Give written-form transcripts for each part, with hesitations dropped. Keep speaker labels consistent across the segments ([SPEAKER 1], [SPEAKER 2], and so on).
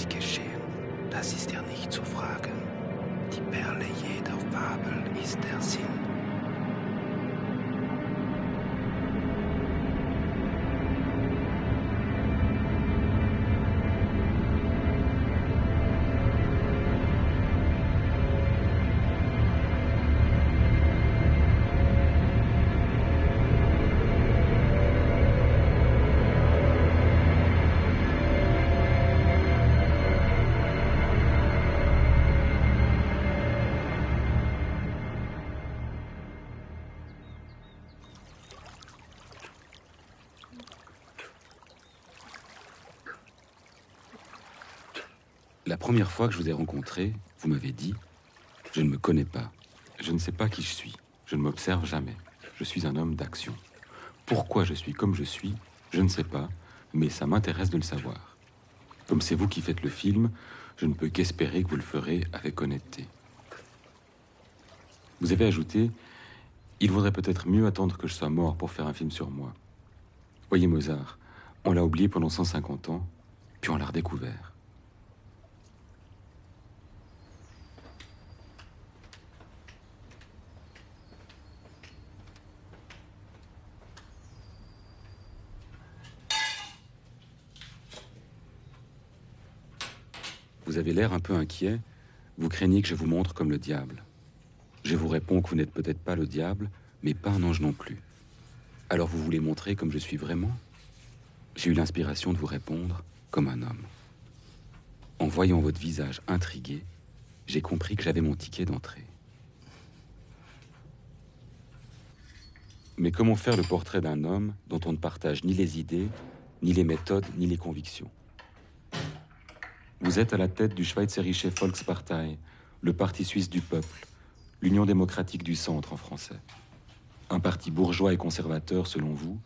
[SPEAKER 1] sie geschehen, das ist ja nicht zu fragen. Die Perle jeder Fabel ist der Sinn.
[SPEAKER 2] La première fois que je vous ai rencontré, vous m'avez dit « Je ne me connais pas. Je ne sais pas qui je suis. Je ne m'observe jamais. Je suis un homme d'action. Pourquoi je suis comme je suis, je ne sais pas, mais ça m'intéresse de le savoir. Comme c'est vous qui faites le film, je ne peux qu'espérer que vous le ferez avec honnêteté. » Vous avez ajouté « Il vaudrait peut-être mieux attendre que je sois mort pour faire un film sur moi. » Voyez Mozart, on l'a oublié pendant 150 ans, puis on l'a redécouvert. Vous avez l'air un peu inquiet, vous craignez que je vous montre comme le diable. Je vous réponds que vous n'êtes peut-être pas le diable, mais pas un ange non plus. Alors vous voulez montrer comme je suis vraiment? J'ai eu l'inspiration de vous répondre comme un homme. En voyant votre visage intrigué, j'ai compris que j'avais mon ticket d'entrée. Mais comment faire le portrait d'un homme dont on ne partage ni les idées, ni les méthodes, ni les convictions? Vous êtes à la tête du Schweizerische Volkspartei, le parti suisse du peuple, l'Union démocratique du centre en français. Un parti bourgeois et conservateur selon vous,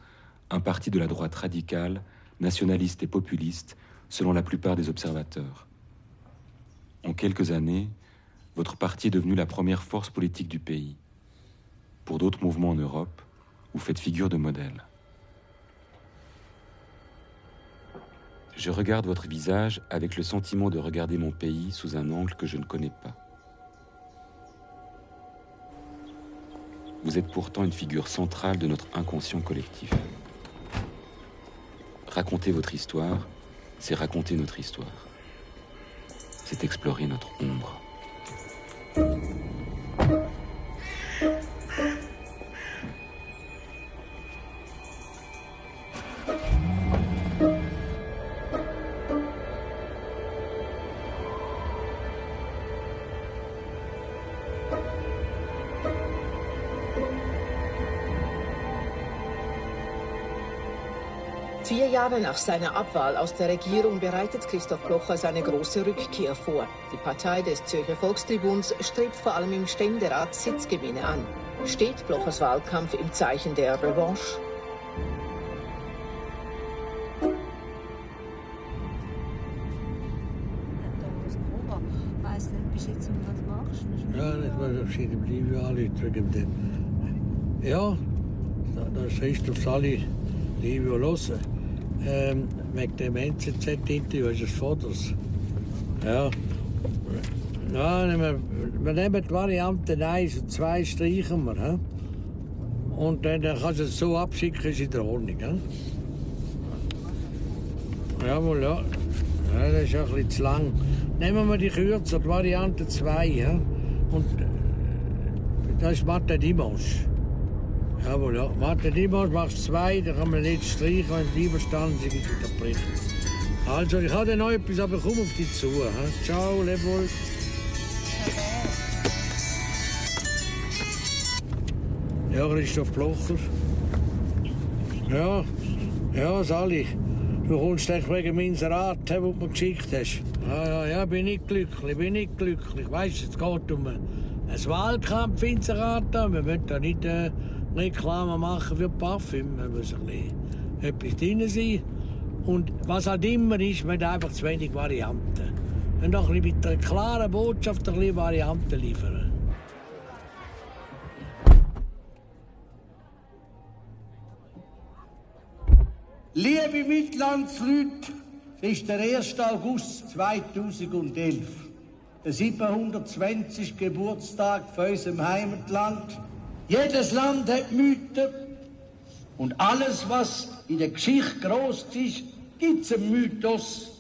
[SPEAKER 2] un parti de la droite radicale, nationaliste et populiste selon la plupart des observateurs. En quelques années, votre parti est devenu la première force politique du pays. Pour d'autres mouvements en Europe, vous faites figure de modèle. Je regarde votre visage avec le sentiment de regarder mon pays sous un angle que je ne connais pas. Vous êtes pourtant une figure centrale de notre inconscient collectif. Raconter votre histoire, c'est raconter notre histoire. C'est explorer notre ombre.
[SPEAKER 3] Vier Jahre nach seiner Abwahl aus der Regierung bereitet Christoph Blocher seine große Rückkehr vor. Die Partei des Zürcher Volkstribuns strebt vor allem im Ständerat Sitzgewinne an. Steht Blochers Wahlkampf im Zeichen der Revanche?
[SPEAKER 4] Ja, nicht mal verschiedene Briefe anrufen wegen dem. Ja, da ist Christoph Sali, liebe hören. Wegen dem NZZ-Interview ist es Fotos. Ja. Ja, wir nehmen die Variante 1 und 2 streichen wir. He? Und dann kannst du es so abschicken, ist in der Ordnung. He? Jawohl, ja. Ja, das ist ein bisschen zu lang. Nehmen wir die kürzer, die Variante 2. He? Und das ist Martin Dimanche. Jawohl, ja. Martin Dimanche macht 2, dann kann man nicht streichen, wenn die Einverstanden sind, ist der Bericht. Also, ich habe noch etwas, aber komm auf dich zu. He? Ciao, leb wohl. Ja, Christoph Blocher. Ja, ja, Sali. Du kommst echt wegen meinem Rat, den du mir geschickt hast. Ja, bin nicht glücklich, Weisst du, es geht um ein Wahlkampfinserat. Wir wollen da nicht Reklame machen für Parfüm. Da muss ein bisschen etwas drin sein. Und was halt immer ist, wir haben einfach zu wenig Varianten. Und noch ein bisschen mit einer klaren Botschaft ein bisschen Varianten liefern.
[SPEAKER 5] Liebe Mitlandsleute,
[SPEAKER 4] ist der 1. August 2011, der 720. Geburtstag von unserem Heimatland. Jedes Land hat Mythen und alles, was in der Geschichte gross ist, gibt es einen Mythos.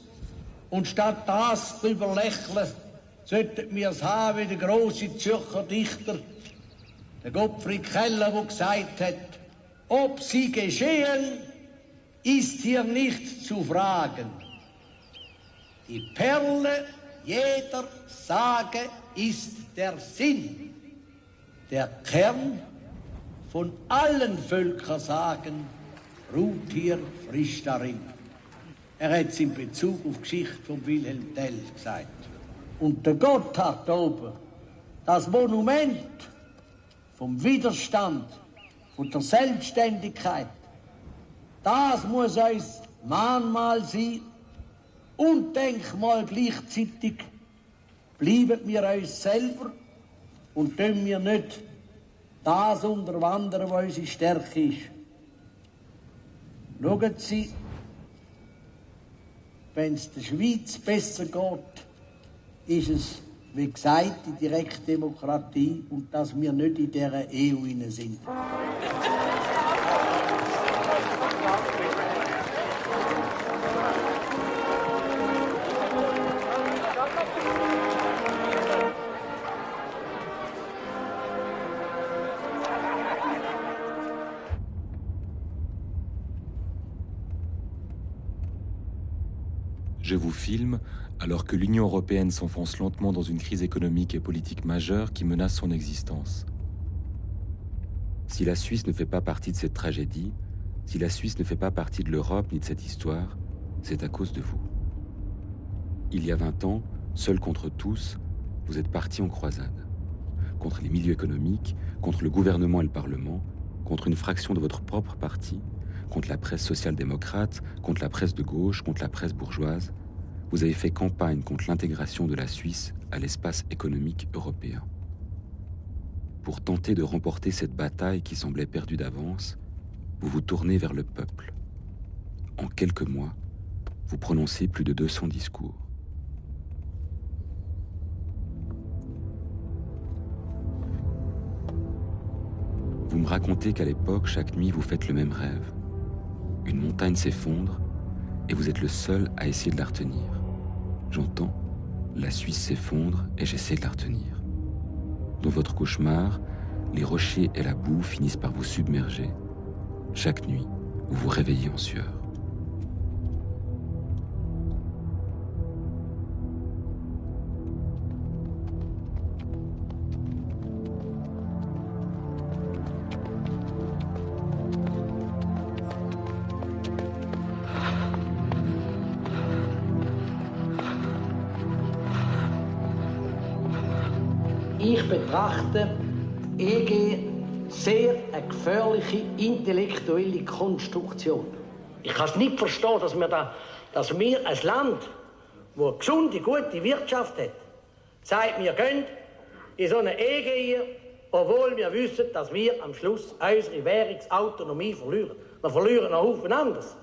[SPEAKER 4] Und statt das drüber lächeln, sollten wir es haben wie der grosse Zürcher Dichter, der Gottfried Keller, der gesagt hat, ob sie geschehen, ist hier nicht zu fragen. Die Perle jeder Sage ist der Sinn. Der Kern von allen Völkersagen ruht hier frisch darin. Er hat es in Bezug auf die Geschichte von Wilhelm Tell gesagt. Und der Gotthard oben, das Monument vom Widerstand, von der Selbstständigkeit, das muss uns Mahnmal sein und Denkmal gleichzeitig. Bleiben wir uns selber und tun wir nicht das unterwandern, was unsere Stärke ist. Schauen Sie, wenn es der Schweiz besser geht, ist es, wie gesagt, die Direktdemokratie und dass wir nicht in dieser EU sind.
[SPEAKER 2] Je vous filme alors que l'Union européenne s'enfonce lentement dans une crise économique et politique majeure qui menace son existence. Si la Suisse ne fait pas partie de cette tragédie, si la Suisse ne fait pas partie de l'Europe ni de cette histoire, c'est à cause de vous. Il y a 20 ans, seul contre tous, vous êtes partis en croisade. Contre les milieux économiques, contre le gouvernement et le Parlement, contre une fraction de votre propre parti, contre la presse social-démocrate, contre la presse de gauche, contre la presse bourgeoise. Vous avez fait campagne contre l'intégration de la Suisse à l'espace économique européen. Pour tenter de remporter cette bataille qui semblait perdue d'avance, vous vous tournez vers le peuple. En quelques mois, vous prononcez plus de 200 discours. Vous me racontez qu'à l'époque, chaque nuit, vous faites le même rêve. Une montagne s'effondre et vous êtes le seul à essayer de la retenir. J'entends, la Suisse s'effondre et j'essaie de la retenir. Dans votre cauchemar, les rochers et la boue finissent par vous submerger. Chaque nuit, vous vous réveillez en sueur.
[SPEAKER 4] Ich betrachte EG sehr eine gefährliche intellektuelle Konstruktion. Ich kann es nicht verstehen, dass wir als Land, das eine gesunde, gute Wirtschaft hat, sagt, wir gehen in so eine EG hier, obwohl wir wissen, dass wir am Schluss unsere Währungsautonomie verlieren. Wir verlieren noch Haufen anderes,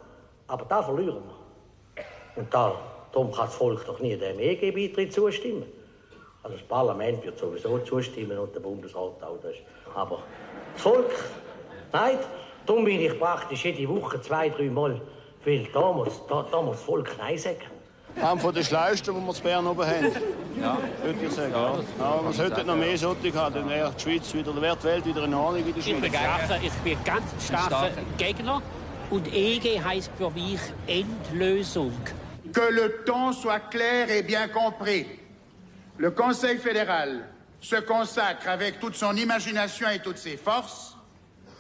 [SPEAKER 4] aber da verlieren wir. Und darum kann das Volk doch nie dem EG-Beitritt zustimmen. Also das Parlament wird sowieso zustimmen und der Bundesrat auch. Aber das Volk, nein, darum bin ich praktisch jede Woche 2-3 Mal, weil da muss das Volk Nein sagen.
[SPEAKER 5] Einer von den Schlauesten, die wir in Bern oben haben. Ja. Würde ich sagen. Ja. Aber man sollte noch mehr solche haben, dann wäre die Schweiz wieder, wäre die Welt wieder in Ordnung wie die Schweiz.
[SPEAKER 6] Ich bin ganz starker Gegner und EG heisst für mich Endlösung.
[SPEAKER 7] Que le ton soit clair et bien compris. Le Conseil fédéral se consacre avec toute son imagination et toutes ses forces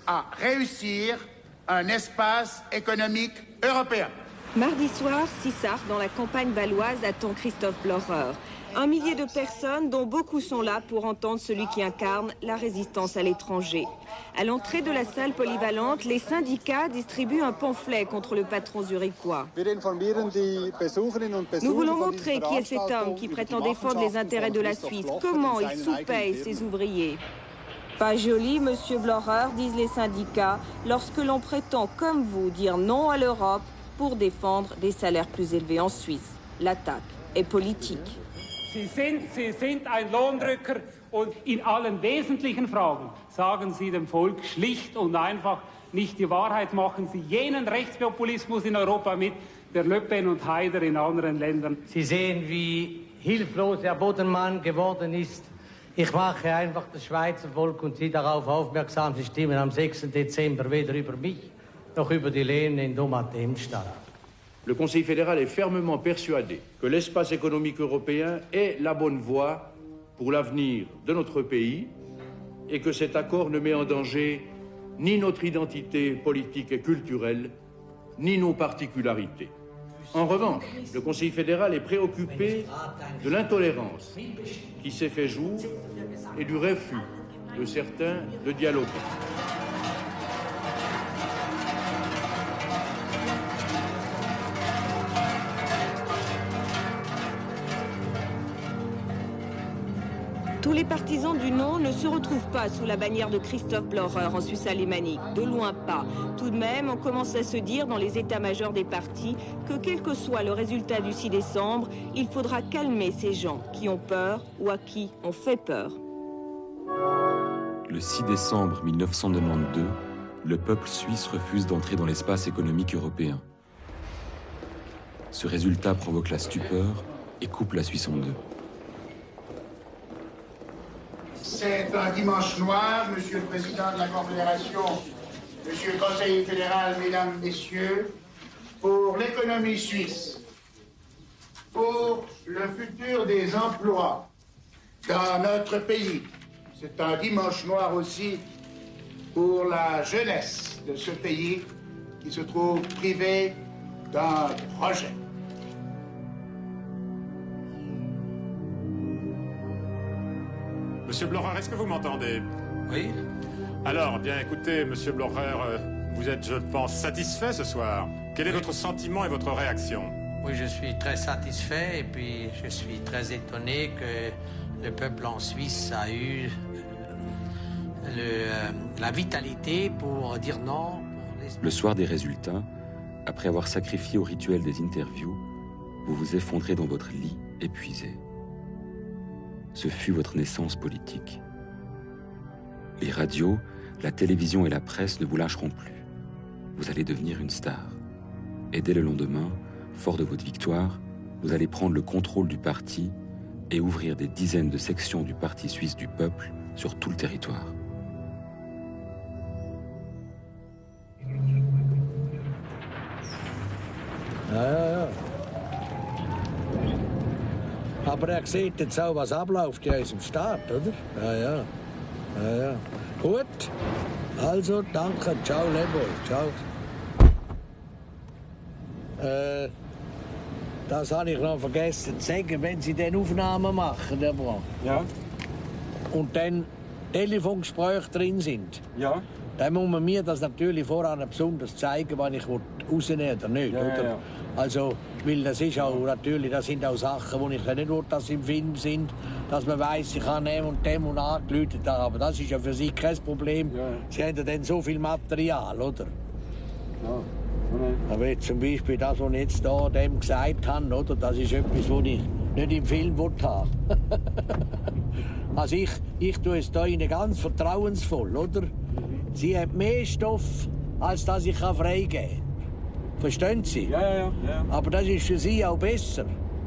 [SPEAKER 7] à réussir un espace économique européen.
[SPEAKER 8] Mardi soir, Sissach, dans la campagne valoise, attend Christophe Blocher. Un millier de personnes, dont beaucoup sont là pour entendre celui qui incarne la résistance à l'étranger. À l'entrée de la salle polyvalente, les syndicats distribuent un pamphlet contre le patron zurichois. Nous voulons montrer qui est cet homme qui prétend défendre les intérêts de la Suisse, comment il sous-paye ses ouvriers. Pas joli, monsieur Blocher, disent les syndicats, lorsque l'on prétend, comme vous, dire non à l'Europe, pour défendre des salaires plus élevés en Suisse. L'attaque est politique.
[SPEAKER 9] Sie sind ein Lohndrücker und in allen wesentlichen Fragen sagen Sie dem Volk schlicht und einfach nicht die Wahrheit. Machen Sie jenen Rechtspopulismus in Europa mit, der Le Pen und Haider in anderen Ländern.
[SPEAKER 10] Sie sehen, wie hilflos Herr Bodenmann geworden ist. Ich mache einfach das Schweizer Volk und Sie darauf aufmerksam. Sie stimmen am 6. Dezember weder über mich noch über die Lehne in Domatemstadt.
[SPEAKER 11] Le Conseil fédéral est fermement persuadé que l'espace économique européen est la bonne voie pour l'avenir de notre pays et que cet accord ne met en danger ni notre identité politique et culturelle, ni nos particularités. En revanche, le Conseil fédéral est préoccupé de l'intolérance qui s'est fait jour et du refus de certains de dialoguer.
[SPEAKER 8] Tous les partisans du non ne se retrouvent pas sous la bannière de Christoph Blocher en Suisse alémanique, de loin pas. Tout de même, on commence à se dire dans les états-majors des partis que quel que soit le résultat du 6 décembre, il faudra calmer ces gens qui ont peur ou à qui on fait peur.
[SPEAKER 2] Le 6 décembre 1992, le peuple suisse refuse d'entrer dans l'espace économique européen. Ce résultat provoque la stupeur et coupe la Suisse en deux.
[SPEAKER 7] C'est un dimanche noir, Monsieur le Président de la Confédération, Monsieur le Conseiller fédéral, Mesdames, Messieurs, pour l'économie suisse, pour le futur des emplois dans notre pays. C'est un dimanche noir aussi pour la jeunesse de ce pays qui se trouve privée d'un projet.
[SPEAKER 12] Monsieur Blocher, est-ce que vous m'entendez?
[SPEAKER 13] Oui.
[SPEAKER 12] Alors, bien écoutez, Monsieur Blocher, vous êtes, je pense, satisfait ce soir. Quel est votre sentiment et votre réaction?
[SPEAKER 13] Oui, je suis très satisfait et puis je suis très étonné que le peuple en Suisse a eu la vitalité pour dire non.
[SPEAKER 2] Le soir des résultats, après avoir sacrifié au rituel des interviews, vous vous effondrez dans votre lit, épuisé. Ce fut votre naissance politique. Les radios, la télévision et la presse ne vous lâcheront plus. Vous allez devenir une star. Et dès le lendemain, fort de votre victoire, vous allez prendre le contrôle du parti et ouvrir des dizaines de sections du Parti suisse du peuple sur tout le territoire.
[SPEAKER 4] Aber sieht jetzt auch, was abläuft in unserem Staat, oder? Ja. Gut. Also, danke. Ciao, Lebo. Ciao. Das habe ich noch vergessen zu sagen, wenn Sie dann Aufnahmen machen, ja. Und dann Telefongespräche drin sind, ja. Dann muss man mir das natürlich voran besonders zeigen, wann ich rausnehmen oder nicht. Ja, oder? Ja. Also, weil das ist auch natürlich, das sind auch Sachen, wo ich nicht will, dass sie im Film sind, dass man weiss, ich habe dem und angerufen, aber das ist ja für Sie kein Problem. Ja. Sie haben ja dann so viel Material, oder? Ja. Aber jetzt zum Beispiel das, was ich jetzt da dem gesagt habe, oder? Das ist etwas, was ich nicht im Film haben will. Also ich tue es da Ihnen ganz vertrauensvoll, oder? Sie haben mehr Stoff, als dass ich freigeben kann. Verstehen Sie? Ja. Aber das ist für Sie auch besser.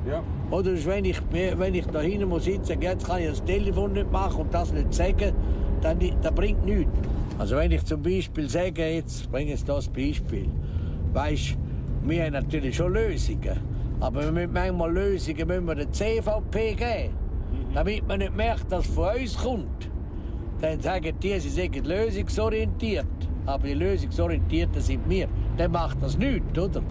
[SPEAKER 4] Ja. Oder wenn ich da hinten muss sitzen, jetzt kann ich das Telefon nicht machen und das nicht sagen, dann das bringt nichts. Also wenn ich zum Beispiel sage, jetzt bringe ich das Beispiel, weisst, wir haben natürlich schon Lösungen, aber wir müssen manchmal Lösungen müssen wir der CVP geben, damit man nicht merkt, dass es von uns kommt. Dann sagen die, sie sind lösungsorientiert, aber die Lösungsorientierten sind wir. Dann macht das nichts, oder?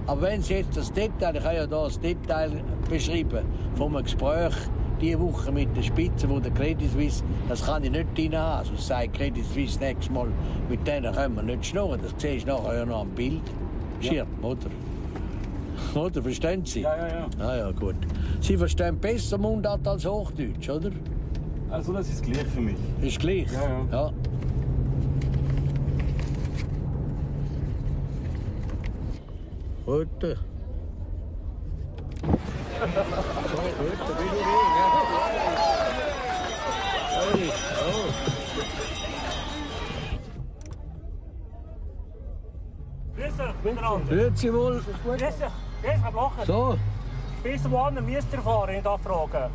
[SPEAKER 4] Aber wenn Sie jetzt das Detail, ich habe ja hier das Detail beschrieben, von einem Gespräch diese Woche mit der Spitze von der Credit Suisse, das kann ich nicht reinhaben. Sonst sagt Credit Suisse nächstes Mal, mit denen können wir nicht schnurren. Das siehst du nachher ja noch am Bild. Schirm, oder? Oder, verstehen Sie? Ja. Ja, gut. Sie verstehen besser Mundart als Hochdeutsch, oder?
[SPEAKER 14] Also das ist gleich für mich.
[SPEAKER 4] Ist gleich? Ja. Gut. So, gut, da bin ich hin. Grüezi wohl.
[SPEAKER 15] Grüezi, Herr Blocher.
[SPEAKER 4] So.
[SPEAKER 15] Bis wohin müsst ihr fahren, wenn ich da frage?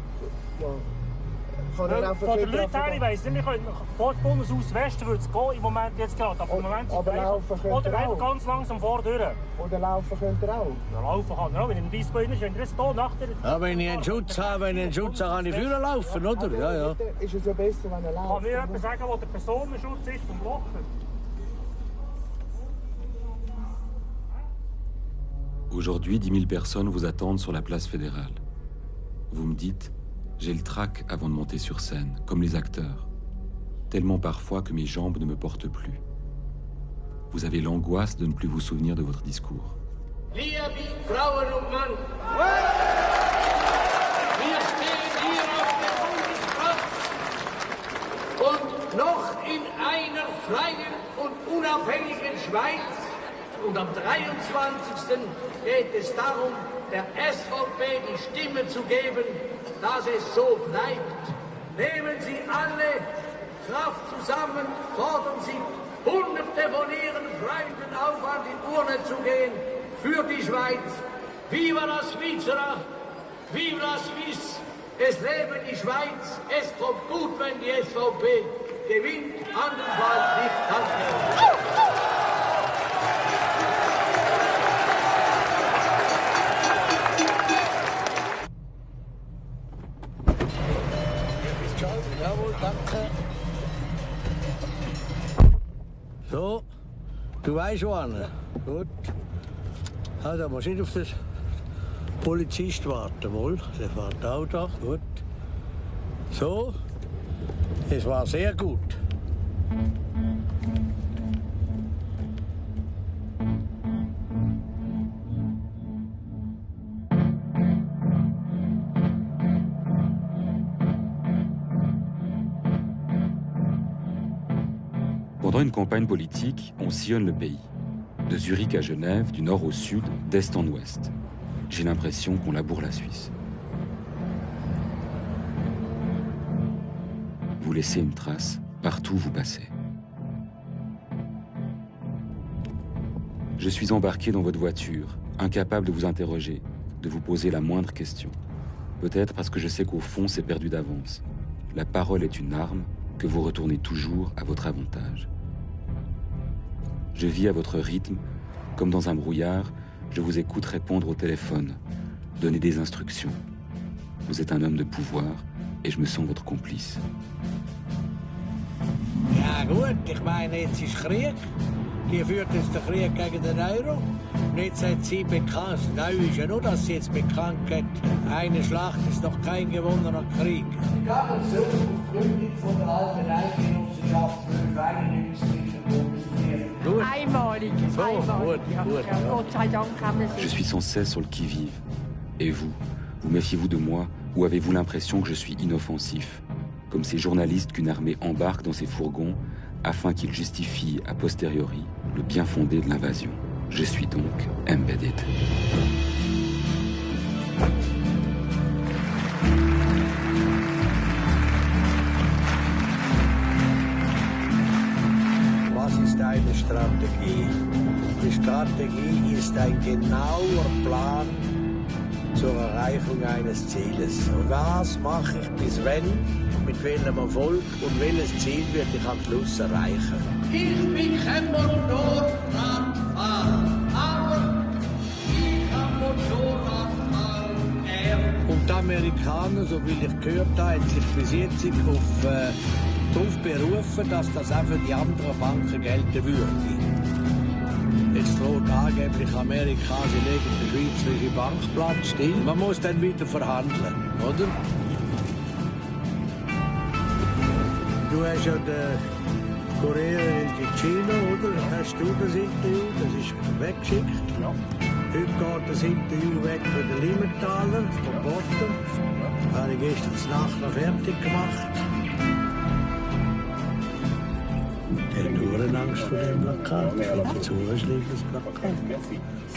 [SPEAKER 15] Von den Leuten her, ich weiss nicht, wir können vor dem Bundeshaus Westen würde es gehen, im Moment jetzt gerade. Aber im Moment
[SPEAKER 16] aber laufen könnt
[SPEAKER 15] oder
[SPEAKER 16] ihr auch.
[SPEAKER 15] Ganz langsam vordurch.
[SPEAKER 16] Oder laufen könnt ihr auch?
[SPEAKER 15] Ja, laufen kann er auch, wenn ein Weißbein ist, wenn ihr jetzt hier nach der...
[SPEAKER 4] Ja, wenn ich einen Schutz habe, kann ich früher laufen, oder? Ja, ja.
[SPEAKER 16] Ist es ja besser, wenn er läuft.
[SPEAKER 15] Kann mir jemand sagen, wo der Personenschutz ist vom Blocher?
[SPEAKER 2] Aujourd'hui, 10 000 personnes vous attendent sur la place fédérale. Vous me dites, j'ai le trac avant de monter sur scène, comme les acteurs. Tellement parfois que mes jambes ne me portent plus. Vous avez l'angoisse de ne plus vous souvenir de votre discours.
[SPEAKER 10] Liebe Frauen und Männer, wir stehen hier auf dem Bundesplatz und noch in einer freien und unabhängigen Schweiz. Und am 23. geht es darum, der SVP die Stimme zu geben, dass es so bleibt. Nehmen Sie alle Kraft zusammen, fordern Sie Hunderte von Ihren Freunden auf, an die Urne zu gehen für die Schweiz. Viva la Svizzera, viva la Suisse, es lebe die Schweiz, es kommt gut, wenn die SVP gewinnt, andernfalls nicht. Danke.
[SPEAKER 4] Jawohl, danke. So, du weißt schon. Gut. Also, musst nicht auf den Polizist warten, wohl. Der fährt auch da. Gut. So, es war sehr gut.
[SPEAKER 2] Pendant une campagne politique, on sillonne le pays. De Zurich à Genève, du nord au sud, d'est en ouest. J'ai l'impression qu'on laboure la Suisse. Vous laissez une trace partout où vous passez. Je suis embarqué dans votre voiture, incapable de vous interroger, de vous poser la moindre question. Peut-être parce que je sais qu'au fond, c'est perdu d'avance. La parole est une arme que vous retournez toujours à votre avantage. Je vis à votre rythme, comme dans un brouillard, je vous écoute répondre au téléphone, donner des instructions. Vous êtes un homme de pouvoir et je me sens votre complice.
[SPEAKER 4] Ja gut, ich meine, jetzt ist Krieg. Die führt jetzt den Krieg gegen den Euro. Und jetzt hat sie bekannt, neu ist ja nur, dass sie jetzt bekannt hat, eine Schlacht ist noch kein gewonnener Krieg.
[SPEAKER 10] Ich habe so Gründung von der alten Eidgenossenschaft 1291
[SPEAKER 4] Gut.
[SPEAKER 17] Einmalig,
[SPEAKER 4] so,
[SPEAKER 17] einmalig.
[SPEAKER 4] Gut.
[SPEAKER 17] Ja, Gott sei Dank haben wir
[SPEAKER 2] Je suis sans cesse sur le qui-vive. Et vous, vous méfiez-vous de moi ou avez-vous l'impression que je suis inoffensif, comme ces journalistes qu'une armée embarque dans ses fourgons afin qu'ils justifient a posteriori le bien fondé de l'invasion. Je suis donc embedded.
[SPEAKER 4] Was ist eine Strategie? Die Strategie ist ein genauer Plan zur Erreichung eines Zieles. Was mache ich bis wenn, mit welchem Erfolg und welches Ziel werde ich am Schluss erreichen?
[SPEAKER 10] Ich bin kein Motorradfahrer, aber ich kann Motorradfahren gern.
[SPEAKER 4] Und die Amerikaner, so wie ich gehört habe, haben sich bis jetzt darauf berufen, dass das auch für die anderen Banken gelten würde. Jetzt droht angeblich Amerika, sie legen die Schweizerische Bank platt still. Man muss dann wieder verhandeln, oder? Du hast ja den Korea in China, oder? Hast du das Interview? Das ist weggeschickt. Ja. Heute geht das Interview weg von den Limmertaler, von Botten. Das habe ich gestern Nacht noch fertig gemacht. nur eine Angst vor dem Plakat. Ich will dazu ein schläges Plakat.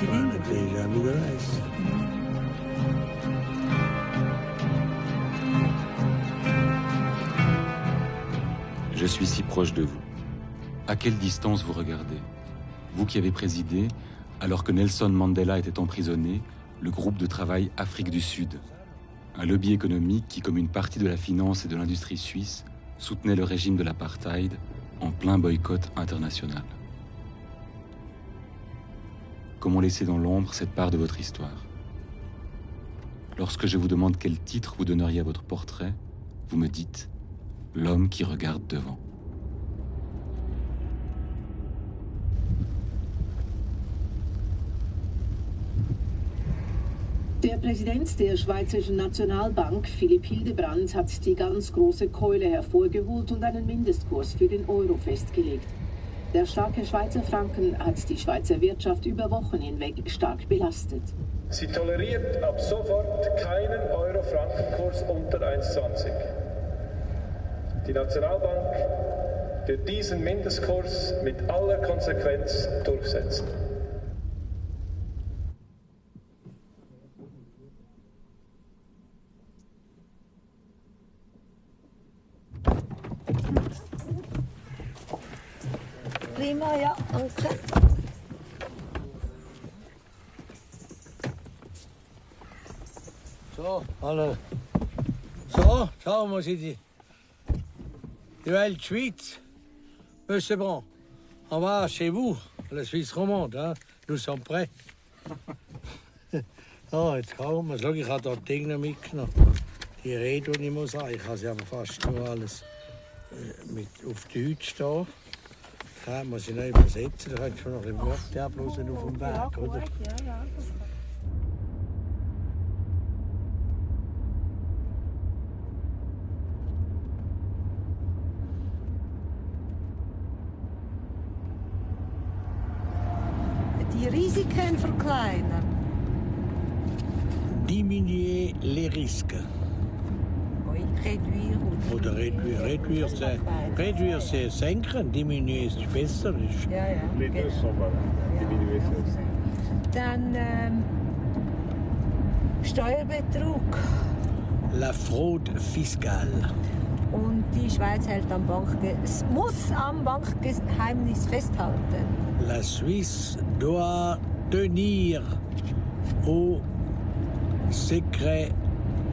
[SPEAKER 4] Dann kriege ich auch wieder eins.
[SPEAKER 2] Je suis si proche de vous. À quelle distance vous regardez? Vous qui avez présidé, alors que Nelson Mandela était emprisonné, le groupe de travail Afrique du Sud. Un lobby économique qui, comme une partie de la finance et de l'industrie suisse, soutenait le régime de l'apartheid en plein boycott international. Comment laisser dans l'ombre cette part de votre histoire? Lorsque je vous demande quel titre vous donneriez à votre portrait, vous me dites « L'homme qui regarde devant ».
[SPEAKER 3] Der Präsident der Schweizerischen Nationalbank, Philipp Hildebrand, hat die ganz große Keule hervorgeholt und einen Mindestkurs für den Euro festgelegt. Der starke Schweizer Franken hat die Schweizer Wirtschaft über Wochen hinweg stark belastet.
[SPEAKER 17] Sie toleriert ab sofort keinen Euro-Franken-Kurs unter 1,20. Die Nationalbank wird diesen Mindestkurs mit aller Konsequenz durchsetzen.
[SPEAKER 18] Prima, ja, danke.
[SPEAKER 4] So, hallo. So, schauen wir Sie die Welt-Schweiz. C'est bon. On va chez vous, la Suisse romande. Hein? Nous sommes prêts. So, jetzt schauen wir. Schau, ich habe da die Dinge mitgenommen. Die Rede, die ich muss sagen. Ich habe sie aber fast nur alles auf Deutsch da. Ja, muss ich noch übersetzen, da kannst du noch ein Wort ablosen auf dem Weg, oder?
[SPEAKER 18] Ja. Die Risiken verkleinern.
[SPEAKER 4] Diminuer les risques.
[SPEAKER 18] Oui, réduire.
[SPEAKER 4] Oder réduire c'est senken, diminuer ist besser.
[SPEAKER 18] Ja.
[SPEAKER 17] Les deux sont valables. Diminuer c'est aussi.
[SPEAKER 18] Dann Steuerbetrug.
[SPEAKER 4] La fraude fiscale.
[SPEAKER 18] Und die Schweiz hält muss am Bankgeheimnis festhalten.
[SPEAKER 4] La Suisse doit tenir au secret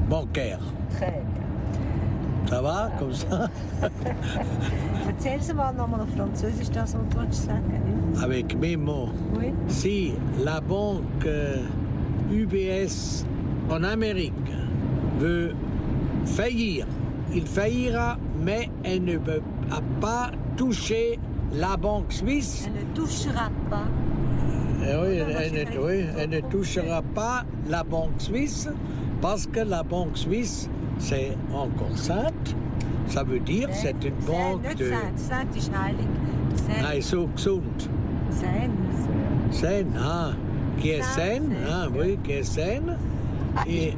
[SPEAKER 4] bancaire.
[SPEAKER 18] Très bien.
[SPEAKER 4] Ça va, comme ça?
[SPEAKER 18] Erzähl Sie mal nochmal auf Französisch das, was du sagen.
[SPEAKER 4] Avec mes mots.
[SPEAKER 18] Oui.
[SPEAKER 4] Si la banque UBS en Amérique veut faillir, il faillira, mais elle ne peut pas toucher la banque suisse.
[SPEAKER 18] Elle ne touchera pas.
[SPEAKER 4] Elle ne touchera pas la banque suisse parce que la banque suisse, c'est encore sainte. Ça veut dire que c'est une banque de...
[SPEAKER 18] Sainte ist heilig.
[SPEAKER 4] Nein, so gesund. Saine, qui est saine, oui, qui est saine. Et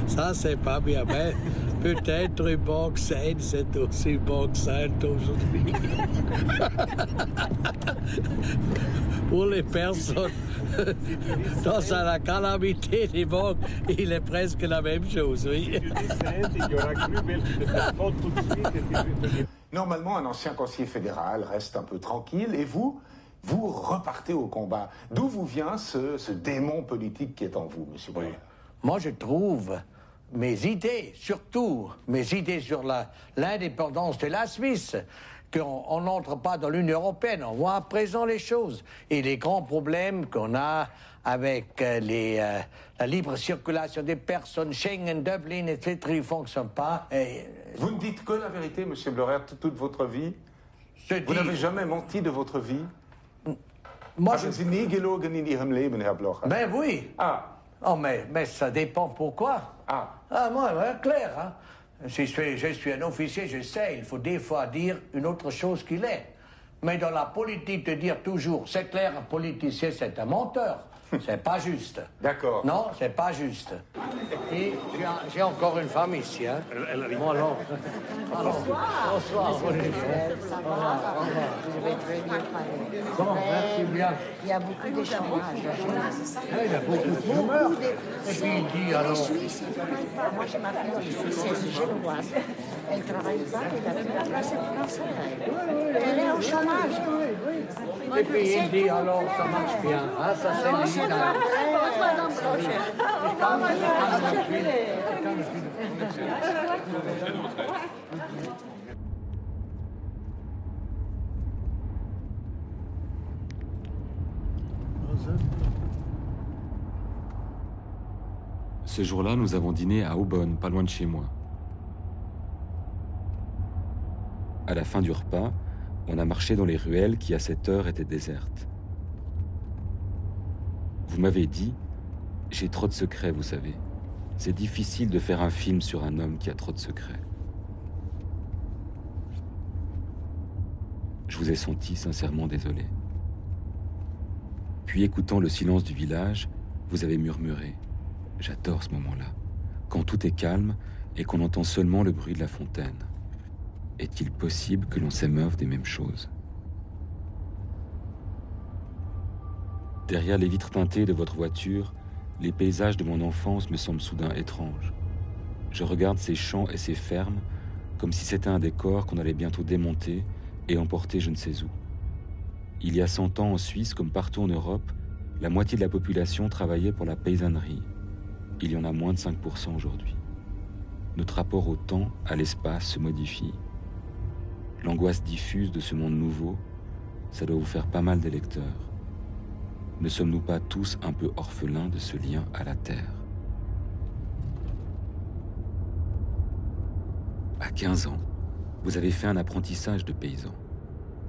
[SPEAKER 4] ça c'est pas bien, mais peut-être une banque saine, c'est aussi une banque sainte aujourd'hui. Pour les personnes dans la calamité des banques, il est presque la même chose, oui.
[SPEAKER 19] Normalement, un ancien conseiller fédéral reste un peu tranquille, et vous repartez au combat. D'où vous vient ce démon politique qui est en vous, monsieur Boyer?
[SPEAKER 10] Moi, je trouve mes idées, surtout mes idées sur l'indépendance de la Suisse, qu'on n'entre pas dans l'Union européenne, on voit à présent les choses. Et les grands problèmes qu'on a avec la libre circulation des personnes, Schengen, Dublin, etc., ils ne fonctionnent pas.
[SPEAKER 19] Vous ne dites que la vérité, monsieur Blorer, toute votre vie? Vous n'avez jamais menti de votre vie?
[SPEAKER 10] Moi,
[SPEAKER 19] Haben Sie nie gelogen in Ihrem Leben, Herr Blocher?
[SPEAKER 10] Ben oui. Oh, mais ça dépend pourquoi. Moi, clair. Hein? Si je suis un officier, je sais, il faut des fois dire une autre chose qu'il est. Mais dans la politique, de dire toujours, c'est clair, un politicien, c'est un menteur. C'est pas juste.
[SPEAKER 19] D'accord.
[SPEAKER 10] Non, c'est pas juste. Et j'ai encore une femme ici, hein. Bon, alors. Bonsoir. Bon, merci bien.
[SPEAKER 18] Il y a beaucoup de chômage.
[SPEAKER 10] Il y a beaucoup de chômeurs. Et puis il dit alors.
[SPEAKER 18] Les Suisses, ils ne travaillent pas. Moi, j'ai ma fille ici, c'est génoise. Elle ne travaille pas, elle a pris la place de français. Elle est au chômage.
[SPEAKER 10] Et puis il dit alors ça marche bien. Hein, ça c'est l'évident.
[SPEAKER 2] Ce jour-là, nous avons dîné à Aubonne, pas loin de chez moi. À la fin du repas, on a marché dans les ruelles qui, à cette heure, étaient désertes. Vous m'avez dit, j'ai trop de secrets, vous savez. C'est difficile de faire un film sur un homme qui a trop de secrets. Je vous ai senti sincèrement désolé. Puis, écoutant le silence du village, vous avez murmuré. J'adore ce moment-là, quand tout est calme et qu'on entend seulement le bruit de la fontaine. Est-il possible que l'on s'émeuve des mêmes choses? Derrière les vitres teintées de votre voiture, les paysages de mon enfance me semblent soudain étranges. Je regarde ces champs et ces fermes comme si c'était un décor qu'on allait bientôt démonter et emporter je ne sais où. Il y a 100 ans en Suisse, comme partout en Europe, la moitié de la population travaillait pour la paysannerie. Il y en a moins de 5% aujourd'hui. Notre rapport au temps, à l'espace, se modifie. L'angoisse diffuse de ce monde nouveau, ça doit vous faire pas mal d'électeurs. Ne sommes-nous pas tous un peu orphelins de ce lien à la Terre? À 15 ans, vous avez fait un apprentissage de paysan.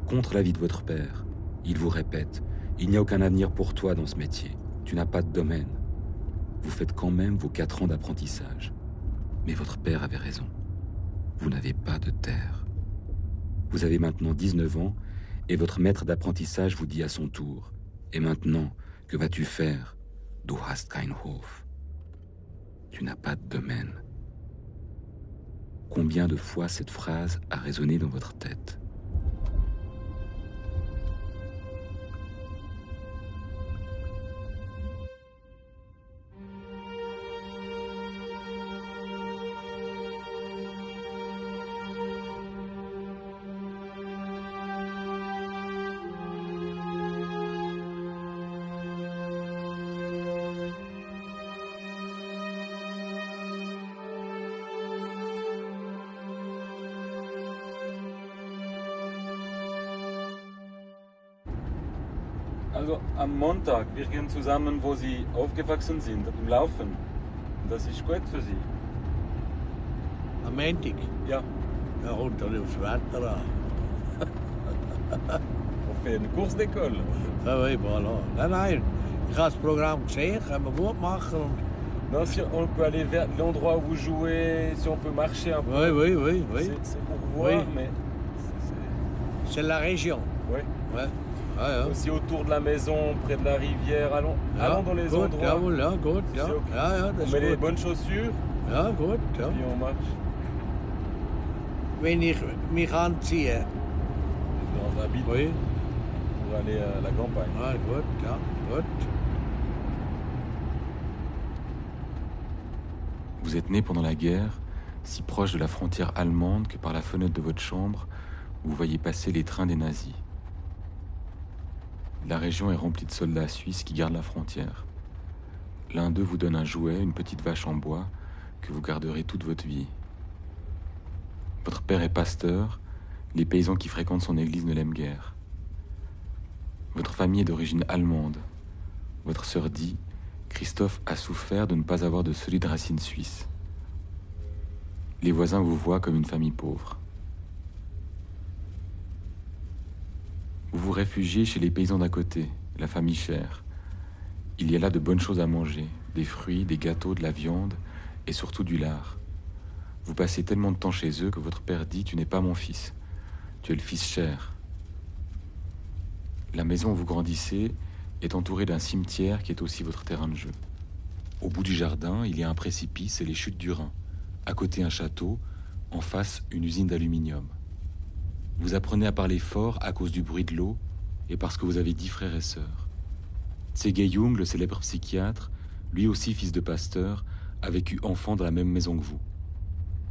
[SPEAKER 2] Contre l'avis de votre père, il vous répète, il n'y a aucun avenir pour toi dans ce métier, tu n'as pas de domaine. Vous faites quand même vos 4 ans d'apprentissage. Mais votre père avait raison. Vous n'avez pas de terre. Vous avez maintenant 19 ans et votre maître d'apprentissage vous dit à son tour « Et maintenant, que vas-tu faire? Du hast kein Hof. » Tu n'as pas de domaine. Combien de fois cette phrase a résonné dans votre tête?
[SPEAKER 14] Also am Montag, wir gehen zusammen, wo Sie aufgewachsen sind, im Laufen. Das ist gut für Sie.
[SPEAKER 4] Am Montag?
[SPEAKER 14] Ja.
[SPEAKER 4] Ja, kommt dann aufs Wetter an.
[SPEAKER 14] Auf eine Kurs d'école?
[SPEAKER 4] Ja, oui, voilà. Nein, ich habe das Programm gesehen, können wir gut machen.
[SPEAKER 14] Non, si on peut aller vers l'endroit où vous jouez, si on peut marcher un peu.
[SPEAKER 4] Oui.
[SPEAKER 14] C'est pour voir,
[SPEAKER 4] Oui.
[SPEAKER 14] mais...
[SPEAKER 4] C'est la région.
[SPEAKER 14] Oui.
[SPEAKER 4] Ouais. Ja.
[SPEAKER 14] Aussi autour de la maison, près de la rivière, allons dans les
[SPEAKER 4] gut,
[SPEAKER 14] endroits.
[SPEAKER 4] Jawohl, ja, gut, ja.
[SPEAKER 14] C'est ok.
[SPEAKER 4] Ja, das
[SPEAKER 14] On
[SPEAKER 4] ist
[SPEAKER 14] met les
[SPEAKER 4] gut.
[SPEAKER 14] bonnes chaussures,
[SPEAKER 4] Ja, gut, ja.
[SPEAKER 14] puis on marche.
[SPEAKER 4] Wenn ich mich anziehe.
[SPEAKER 14] Dans un bide
[SPEAKER 4] Oui.
[SPEAKER 14] pour aller à la campagne.
[SPEAKER 4] Ja, gut, ja, gut.
[SPEAKER 2] Vous êtes né pendant la guerre, si proche de la frontière allemande que par la fenêtre de votre chambre, vous voyez passer les trains des nazis. La région est remplie de soldats suisses qui gardent la frontière. L'un d'eux vous donne un jouet, une petite vache en bois, que vous garderez toute votre vie. Votre père est pasteur, les paysans qui fréquentent son église ne l'aiment guère. Votre famille est d'origine allemande. Votre sœur dit, Christophe a souffert de ne pas avoir de solides racines suisses. Les voisins vous voient comme une famille pauvre. Vous vous réfugiez chez les paysans d'à côté, la famille chère. Il y a là de bonnes choses à manger, des fruits, des gâteaux, de la viande et surtout du lard. Vous passez tellement de temps chez eux que votre père dit « Tu n'es pas mon fils, tu es le fils cher ». La maison où vous grandissez est entouré d'un cimetière qui est aussi votre terrain de jeu. Au bout du jardin, il y a un précipice et les chutes du Rhin. À côté, un château, en face, une usine d'aluminium. Vous apprenez à parler fort à cause du bruit de l'eau et parce que vous avez 10 frères et sœurs. Tse-Geh Yung, le célèbre psychiatre, lui aussi fils de pasteur, a vécu enfant dans la même maison que vous.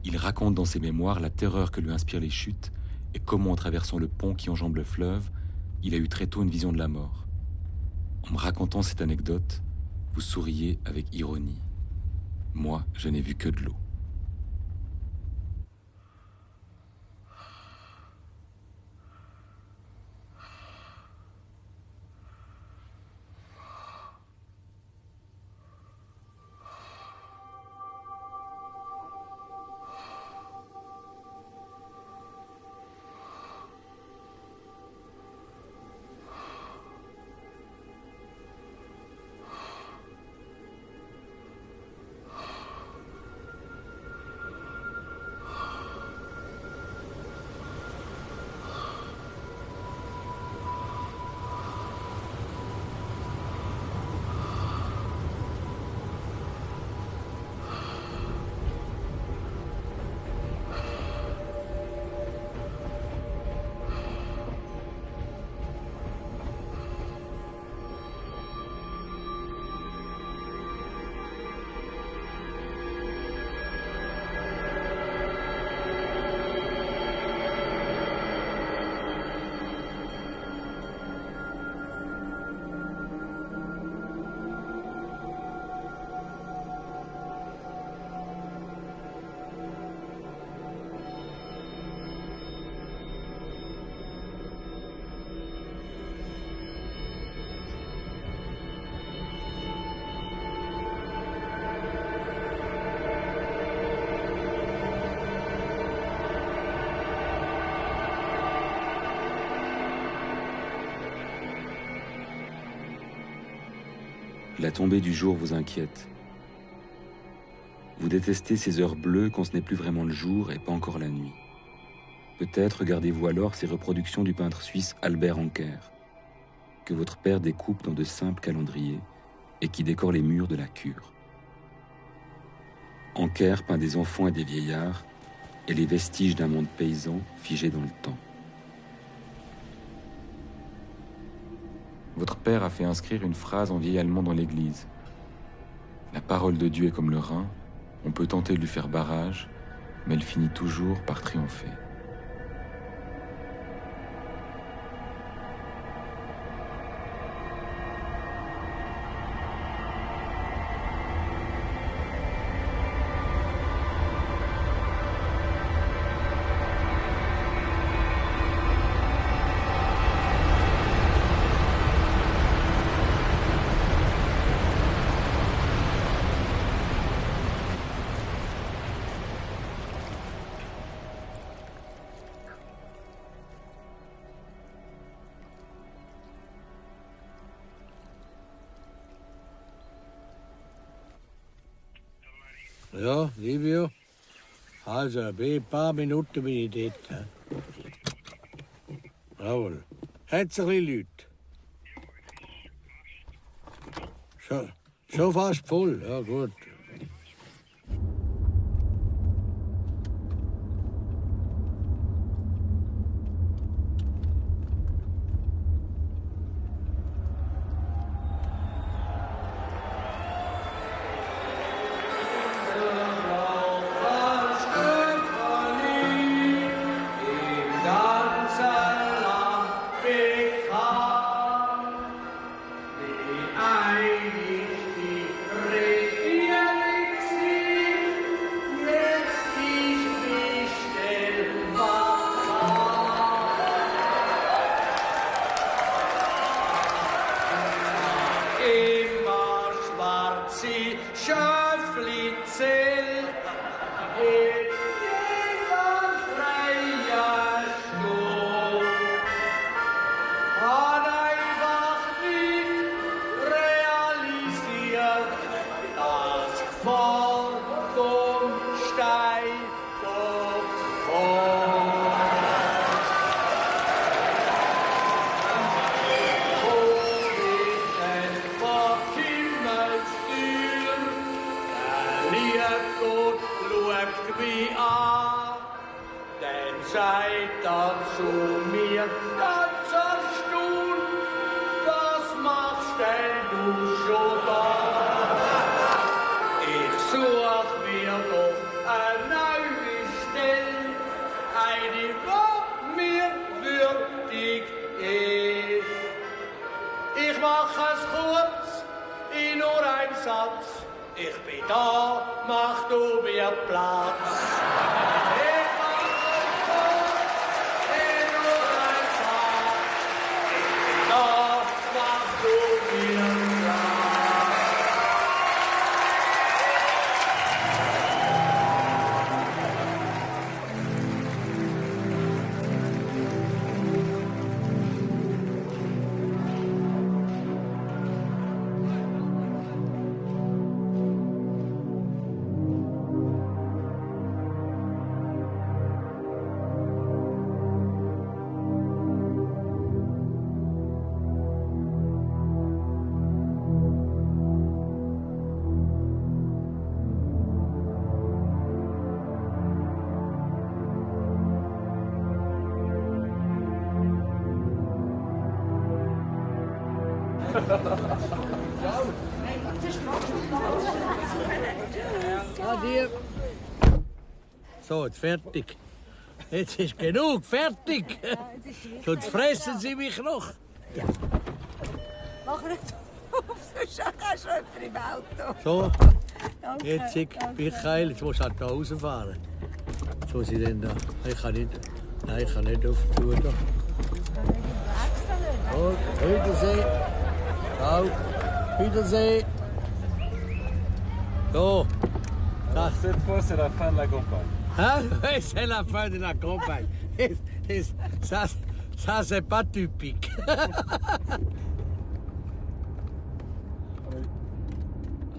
[SPEAKER 2] Il raconte dans ses mémoires la terreur que lui inspirent les chutes et comment, en traversant le pont qui enjambe le fleuve, il a eu très tôt une vision de la mort. En me racontant cette anecdote, vous souriez avec ironie. Moi, je n'ai vu que de l'eau. La tombée du jour vous inquiète. Vous détestez ces heures bleues quand ce n'est plus vraiment le jour et pas encore la nuit. Peut-être regardez-vous alors ces reproductions du peintre suisse Albert Anker, que votre père découpe dans de simples calendriers et qui décorent les murs de la cure. Anker peint des enfants et des vieillards et les vestiges d'un monde paysan figé dans le temps. Votre père a fait inscrire une phrase en vieil allemand dans l'église. La parole de Dieu est comme le Rhin, on peut tenter de lui faire barrage, mais elle finit toujours par triompher.
[SPEAKER 4] Ja, Livio. Also, ein paar Minuten bin ich dort. Jawohl. Hat's ein bisschen Leute? Schon fast voll, ja gut.
[SPEAKER 10] schon da. Ich such mir doch eine neue Stelle, eine, die mir würdig ist. Ich mach es kurz, in nur einem Satz. Ich bin da, mach du mir Platz. Ich mach es kurz, in nur einem Satz. Ich bin da, mach du mir Platz.
[SPEAKER 4] Adieu. So, jetzt fertig. Jetzt ist genug, fertig. Sonst fressen Sie mich noch.
[SPEAKER 18] Mach nicht auf, sonst hast du jemanden im Auto.
[SPEAKER 4] So,
[SPEAKER 18] Danke,
[SPEAKER 4] jetzt Michael, jetzt musst du halt da rausfahren. Jetzt muss ich denn da. Ich kann nicht auf die Tour da. Gut, Wiedersehen. Ciao. Wiedersehen. So.
[SPEAKER 14] Cette fois, c'est la fin de la campagne.
[SPEAKER 4] Hein? Oui, c'est la fin de la campagne. Ça c'est pas typique.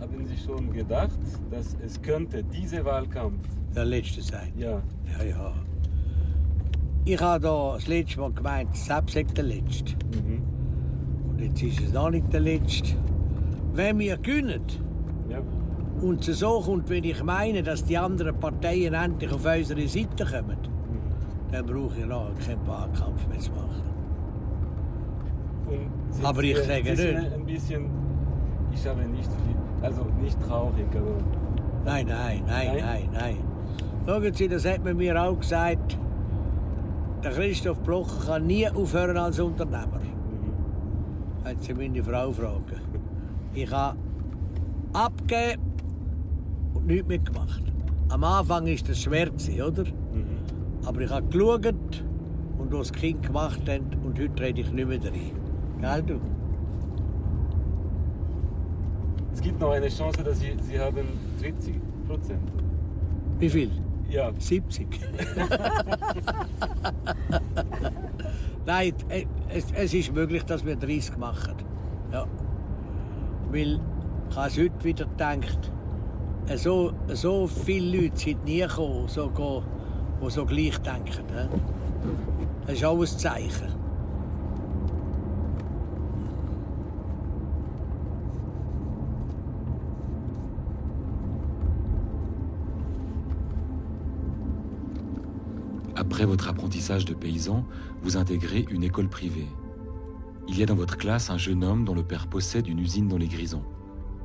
[SPEAKER 14] Haben Sie schon gedacht, dass es könnte dieser Wahlkampf
[SPEAKER 4] der letzte sein?
[SPEAKER 14] Ja.
[SPEAKER 4] Ja. Ich habe da das letzte Mal gemeint, selbst der letzte. Und jetzt ist es noch nicht der letzte. Wenn wir gewinnen, und es so kommt, wenn ich meine, dass die anderen Parteien endlich auf unsere Seite kommen, dann brauche ich noch keinen Wahlkampf mehr zu machen. Aber ich sage
[SPEAKER 14] Sie sind
[SPEAKER 4] nicht.
[SPEAKER 14] ein bisschen, ich habe nicht viel, also nicht traurig, aber...
[SPEAKER 4] Nein. Schauen Sie, das hat man mir auch gesagt, der Christoph Blocher kann nie aufhören als Unternehmer. Wenn Sie meine Frau fragen. Ich habe abgegeben und nichts mitgemacht. Am Anfang war das schwer, oder? Aber ich habe geschaut und was die Kinder gemacht haben und heute rede ich nicht mehr rein. Gell, du?
[SPEAKER 14] Es gibt noch eine Chance, dass Sie haben 30%.
[SPEAKER 4] Wie viel?
[SPEAKER 14] Ja.
[SPEAKER 4] 70. Nein, es ist möglich, dass wir 30 machen. Ja. Weil ich habe es heute wieder gedacht, so viele Leute sind nie gekommen, die so gleich denken. Das ist auch ein Zeichen.
[SPEAKER 2] Après votre apprentissage de paysan, vous intégrez une école privée. Il y a dans votre classe un jeune homme dont le père possède une usine dans les Grisons.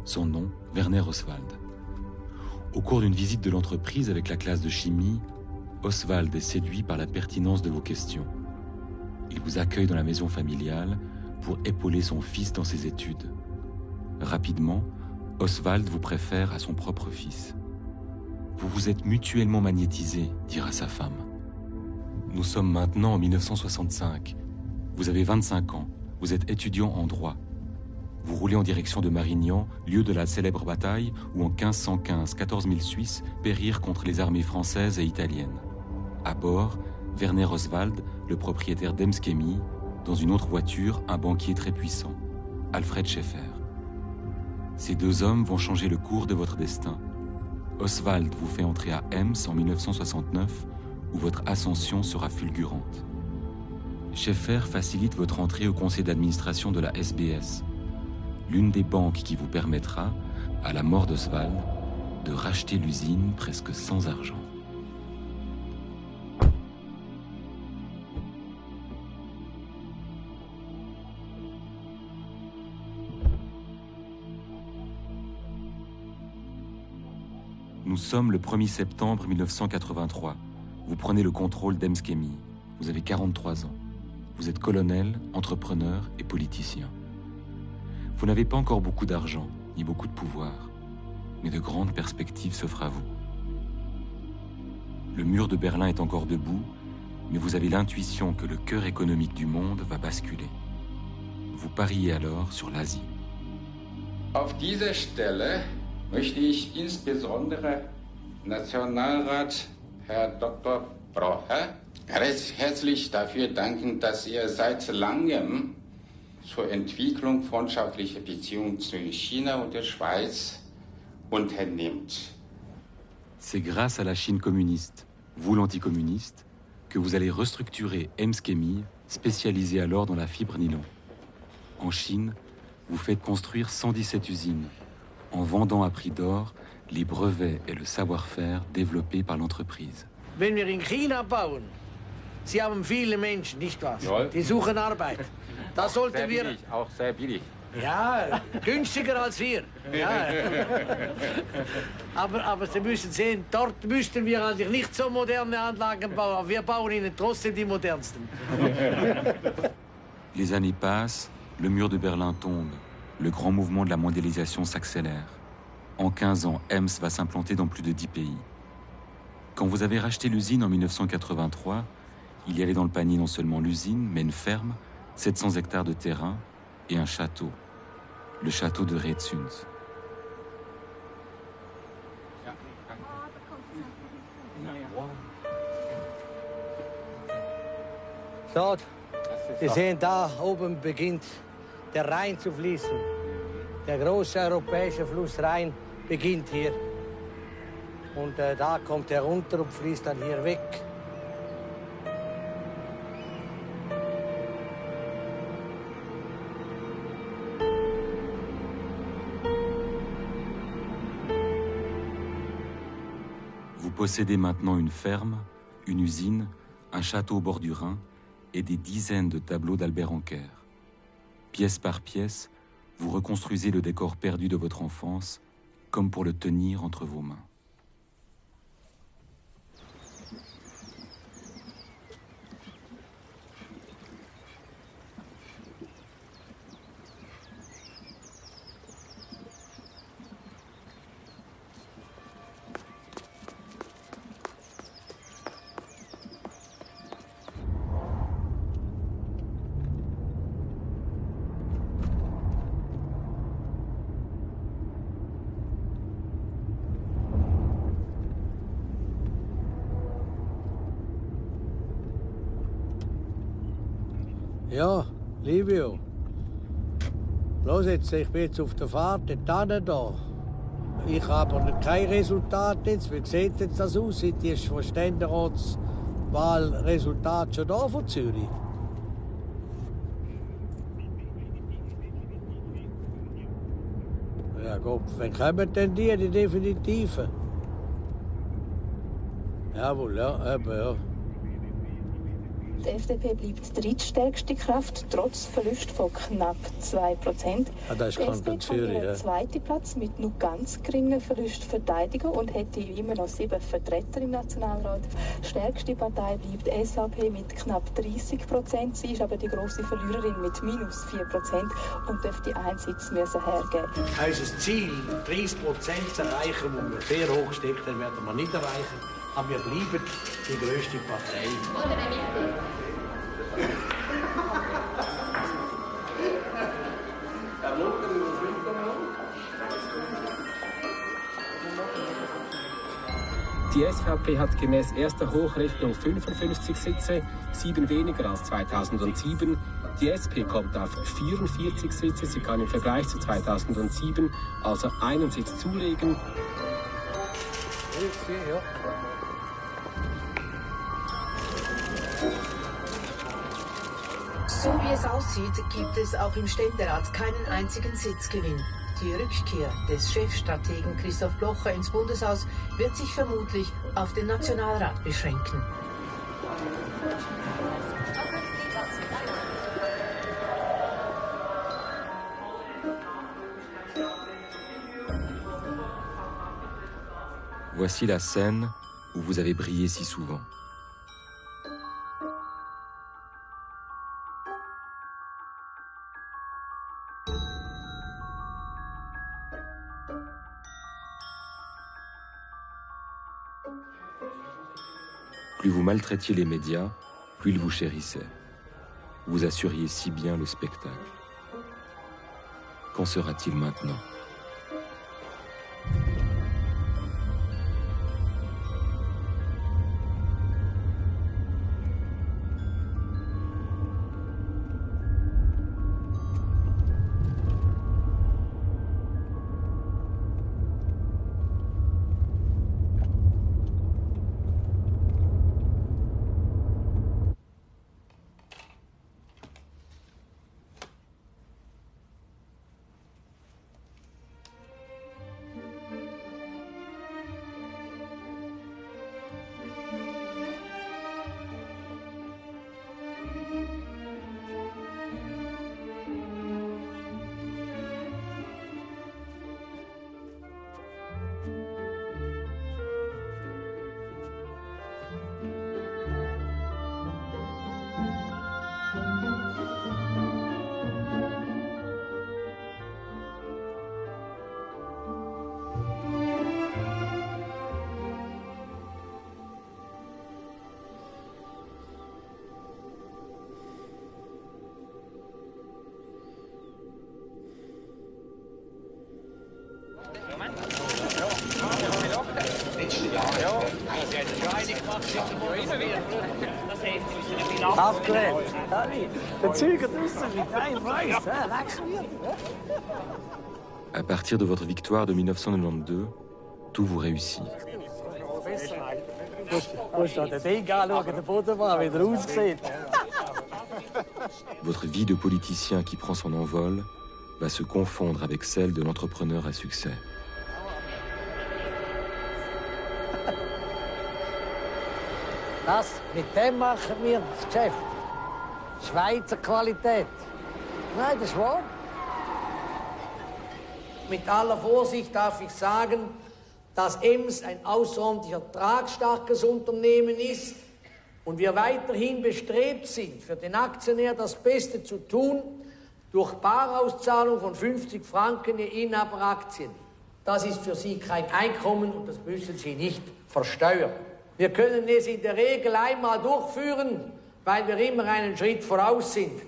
[SPEAKER 2] Son nom, Werner Oswald. Au cours d'une visite de l'entreprise avec la classe de chimie, Oswald est séduit par la pertinence de vos questions. Il vous accueille dans la maison familiale pour épauler son fils dans ses études. Rapidement, Oswald vous préfère à son propre fils. Vous vous êtes mutuellement magnétisés, dira sa femme. Nous sommes maintenant en 1965. Vous avez 25 ans. Vous êtes étudiant en droit. Vous roulez en direction de Marignan, lieu de la célèbre bataille où en 1515, 14 000 Suisses périrent contre les armées françaises et italiennes. À bord, Werner Oswald, le propriétaire d'Emskemi, dans une autre voiture, un banquier très puissant, Alfred Schaeffer. Ces deux hommes vont changer le cours de votre destin. Oswald vous fait entrer à Ems en 1969, où votre ascension sera fulgurante. Schaeffer facilite votre entrée au conseil d'administration de la SBS, l'une des banques qui vous permettra, à la mort d'Oswald, de racheter l'usine presque sans argent. Nous sommes le 1er septembre 1983. Vous prenez le contrôle d'Emskemi. Vous avez 43 ans. Vous êtes colonel, entrepreneur et politicien. Vous n'avez pas encore beaucoup d'argent, ni beaucoup de pouvoir, mais de grandes perspectives s'offrent à vous. Le mur de Berlin est encore debout, mais vous avez l'intuition que le cœur économique du monde va basculer. Vous pariez alors sur l'Asie.
[SPEAKER 20] Auf dieser Stelle möchte ich insbesondere Nationalrat Herr Dr. Blocher recht herzlich dafür danken, dass er seit langem zur Entwicklung freundschaftlicher Beziehungen zwischen China und der Schweiz unternimmt.
[SPEAKER 2] C'est grâce à la Chine communiste, vous l'anticommuniste, que vous allez restructurer Emskemi, spécialisé alors dans la fibre nylon. En Chine, vous faites construire 117 usines, en vendant à prix d'or les brevets et le savoir-faire développés par l'entreprise.
[SPEAKER 4] Wenn wir in China bauen, Sie haben viele Menschen, nicht wahr?
[SPEAKER 20] Ja.
[SPEAKER 4] Die suchen Arbeit. Da sollten wir...
[SPEAKER 20] Billig, auch sehr billig.
[SPEAKER 4] Ja, günstiger als wir. Ja. Aber Sie müssen sehen, dort müssten wir eigentlich nicht so moderne Anlagen bauen, aber wir bauen Ihnen trotzdem die modernsten.
[SPEAKER 2] Les années passent, le mur de Berlin tombe, le grand mouvement de la mondialisation s'accélère. En 15 ans, Ems va s'implanter dans plus de 10 pays. Quand vous avez racheté l'usine en 1983, il y avait dans le panier non seulement l'usine, mais une ferme, 700 hectares de terrain et un château, le château de Rhäzüns.
[SPEAKER 10] So, Sie sehen, da oben beginnt der Rhein zu fließen. Der große europäische Fluss Rhein beginnt hier. Und da kommt er runter und fließt dann hier weg.
[SPEAKER 2] Vous possédez maintenant une ferme, une usine, un château au bord du Rhin et des dizaines de tableaux d'Albert Anker. Pièce par pièce, vous reconstruisez le décor perdu de votre enfance, comme pour le tenir entre vos mains.
[SPEAKER 4] Ja, Livio. Los jetzt, ich bin jetzt auf der Fahrt dorthin da. Ich habe aber kein Resultat jetzt. Wie sieht jetzt das aus? Sind die Ständerratswahlresultate schon da von Zürich? Ja Gott, wann kommen denn die definitiven? Jawohl, ja, eben, ja.
[SPEAKER 21] Die FDP bleibt die drittstärkste Kraft, trotz Verlust von knapp 2%.
[SPEAKER 4] Das ist Kanton Zürich, ja.
[SPEAKER 21] Der zweite Platz mit nur ganz geringen Verlust verteidigen und hätte immer noch 7 Vertreter im Nationalrat. Die stärkste Partei bleibt die SVP mit knapp 30%. Sie ist aber die grosse Verliererin mit minus 4% und dürfte einen Sitz müssen hergeben.
[SPEAKER 4] Unser Ziel, 30% zu erreichen, das wir sehr hoch steckt, das werden wir nicht erreichen. Aber wir bleiben die grösste Partei.
[SPEAKER 6] Die SVP hat gemäß erster Hochrechnung 55 Sitze, 7 weniger als 2007. Die SP kommt auf 44 Sitze. Sie kann im Vergleich zu 2007 also einen Sitz zulegen.
[SPEAKER 3] So wie es aussieht, gibt es auch im Ständerat keinen einzigen Sitzgewinn. Die Rückkehr des Chefstrategen Christoph Blocher ins Bundeshaus wird sich vermutlich auf den Nationalrat beschränken.
[SPEAKER 2] Voici la scène où vous avez brillé si souvent. Plus vous maltraitiez les médias, plus ils vous chérissaient. Vous assuriez si bien le spectacle. Qu'en sera-t-il maintenant ? À partir de votre victoire de 1992, tout vous réussit. Votre vie de politicien qui prend son envol va se confondre avec celle de l'entrepreneur à succès.
[SPEAKER 10] Mit dem machen wir das Geschäft. Schweizer Qualität. Nein, das ist wahr. Mit aller Vorsicht darf ich sagen, dass EMS ein außerordentlich ertragsstarkes Unternehmen ist und wir weiterhin bestrebt sind, für den Aktionär das Beste zu tun, durch Barauszahlung von 50 Franken je Inhaberaktien. Das ist für Sie kein Einkommen und das müssen Sie nicht versteuern. Wir können es in der Regel einmal durchführen, weil wir immer einen Schritt voraus sind.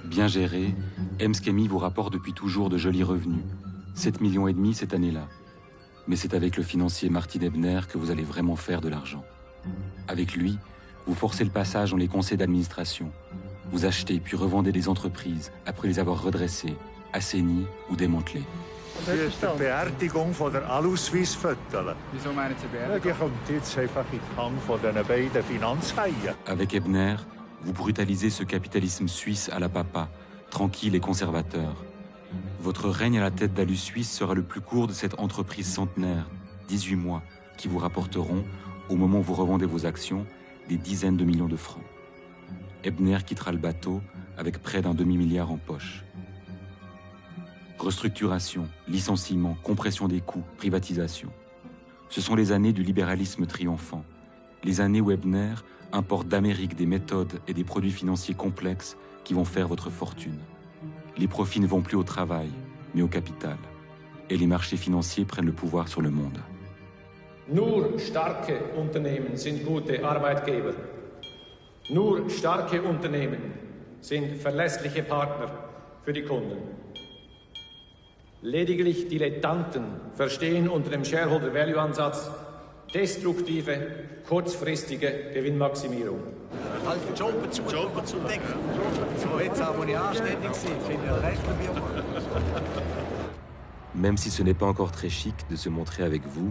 [SPEAKER 2] Bien géré, EMS Chemie vous rapporte depuis toujours de jolis revenus. 7,5 millions cette année-là. Mais c'est avec le financier Martin Ebner que vous allez vraiment faire de l'argent. Avec lui, vous forcez le passage dans les conseils d'administration. Vous achetez puis revendez des entreprises après les avoir redressées, assainies ou démantelées.
[SPEAKER 1] Die Beerdigung von der Alu-Suisse-Viertel.
[SPEAKER 22] Wieso meinen Sie Beerdigung?
[SPEAKER 1] Die kommt jetzt einfach in die Hand von diesen beiden Finanzhaien.
[SPEAKER 2] Avec Ebner, vous brutalisez ce capitalisme suisse à la papa, tranquille et conservateur. Votre règne à la tête d'Alu Suisse sera le plus court de cette entreprise centenaire, 18 mois, qui vous rapporteront, au moment où vous revendez vos actions, des dizaines de millions de francs. Ebner quittera le bateau avec près d'un demi-milliard en poche. Restructuration, licenciement, compression des coûts, privatisation. Ce sont les années du libéralisme triomphant. Les années où Ebner importe d'Amérique des méthodes et des produits financiers complexes qui vont faire votre fortune. Les profits ne vont plus au travail, mais au capital. Et les marchés financiers prennent le pouvoir sur le monde.
[SPEAKER 17] Nur starke Unternehmen sind gute Arbeitgeber. Nur starke Unternehmen sind verlässliche Partner für die Kunden. Lediglich Dilettanten verstehen unter dem Shareholder-Value-Ansatz destruktive, kurzfristige Gewinnmaximierung.
[SPEAKER 23] Halt den Job zu decken. So, jetzt aber nicht anständig sind, finde ich recht.
[SPEAKER 2] Même si ce n'est pas encore très chic de se montrer avec vous,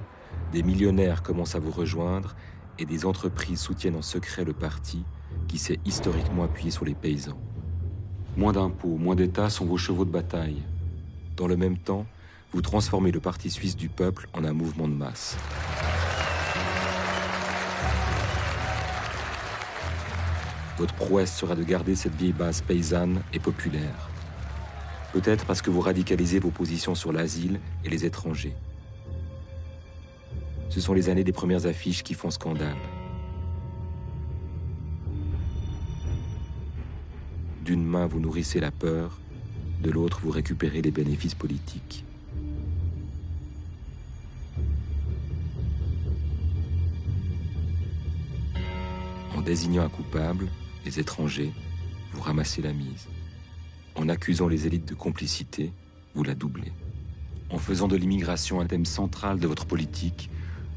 [SPEAKER 2] des millionnaires commencent à vous rejoindre et des entreprises soutiennent en secret le parti qui s'est historiquement appuyé sur les paysans. Moins d'impôts, moins d'État sont vos chevaux de bataille. Dans le même temps, vous transformez le Parti suisse du peuple en un mouvement de masse. Votre prouesse sera de garder cette vieille base paysanne et populaire. Peut-être parce que vous radicalisez vos positions sur l'asile et les étrangers. Ce sont les années des premières affiches qui font scandale. D'une main, vous nourrissez la peur, de l'autre, vous récupérez les bénéfices politiques. En désignant un coupable, les étrangers, vous ramassez la mise. En accusant les élites de complicité, vous la doublez. En faisant de l'immigration un thème central de votre politique,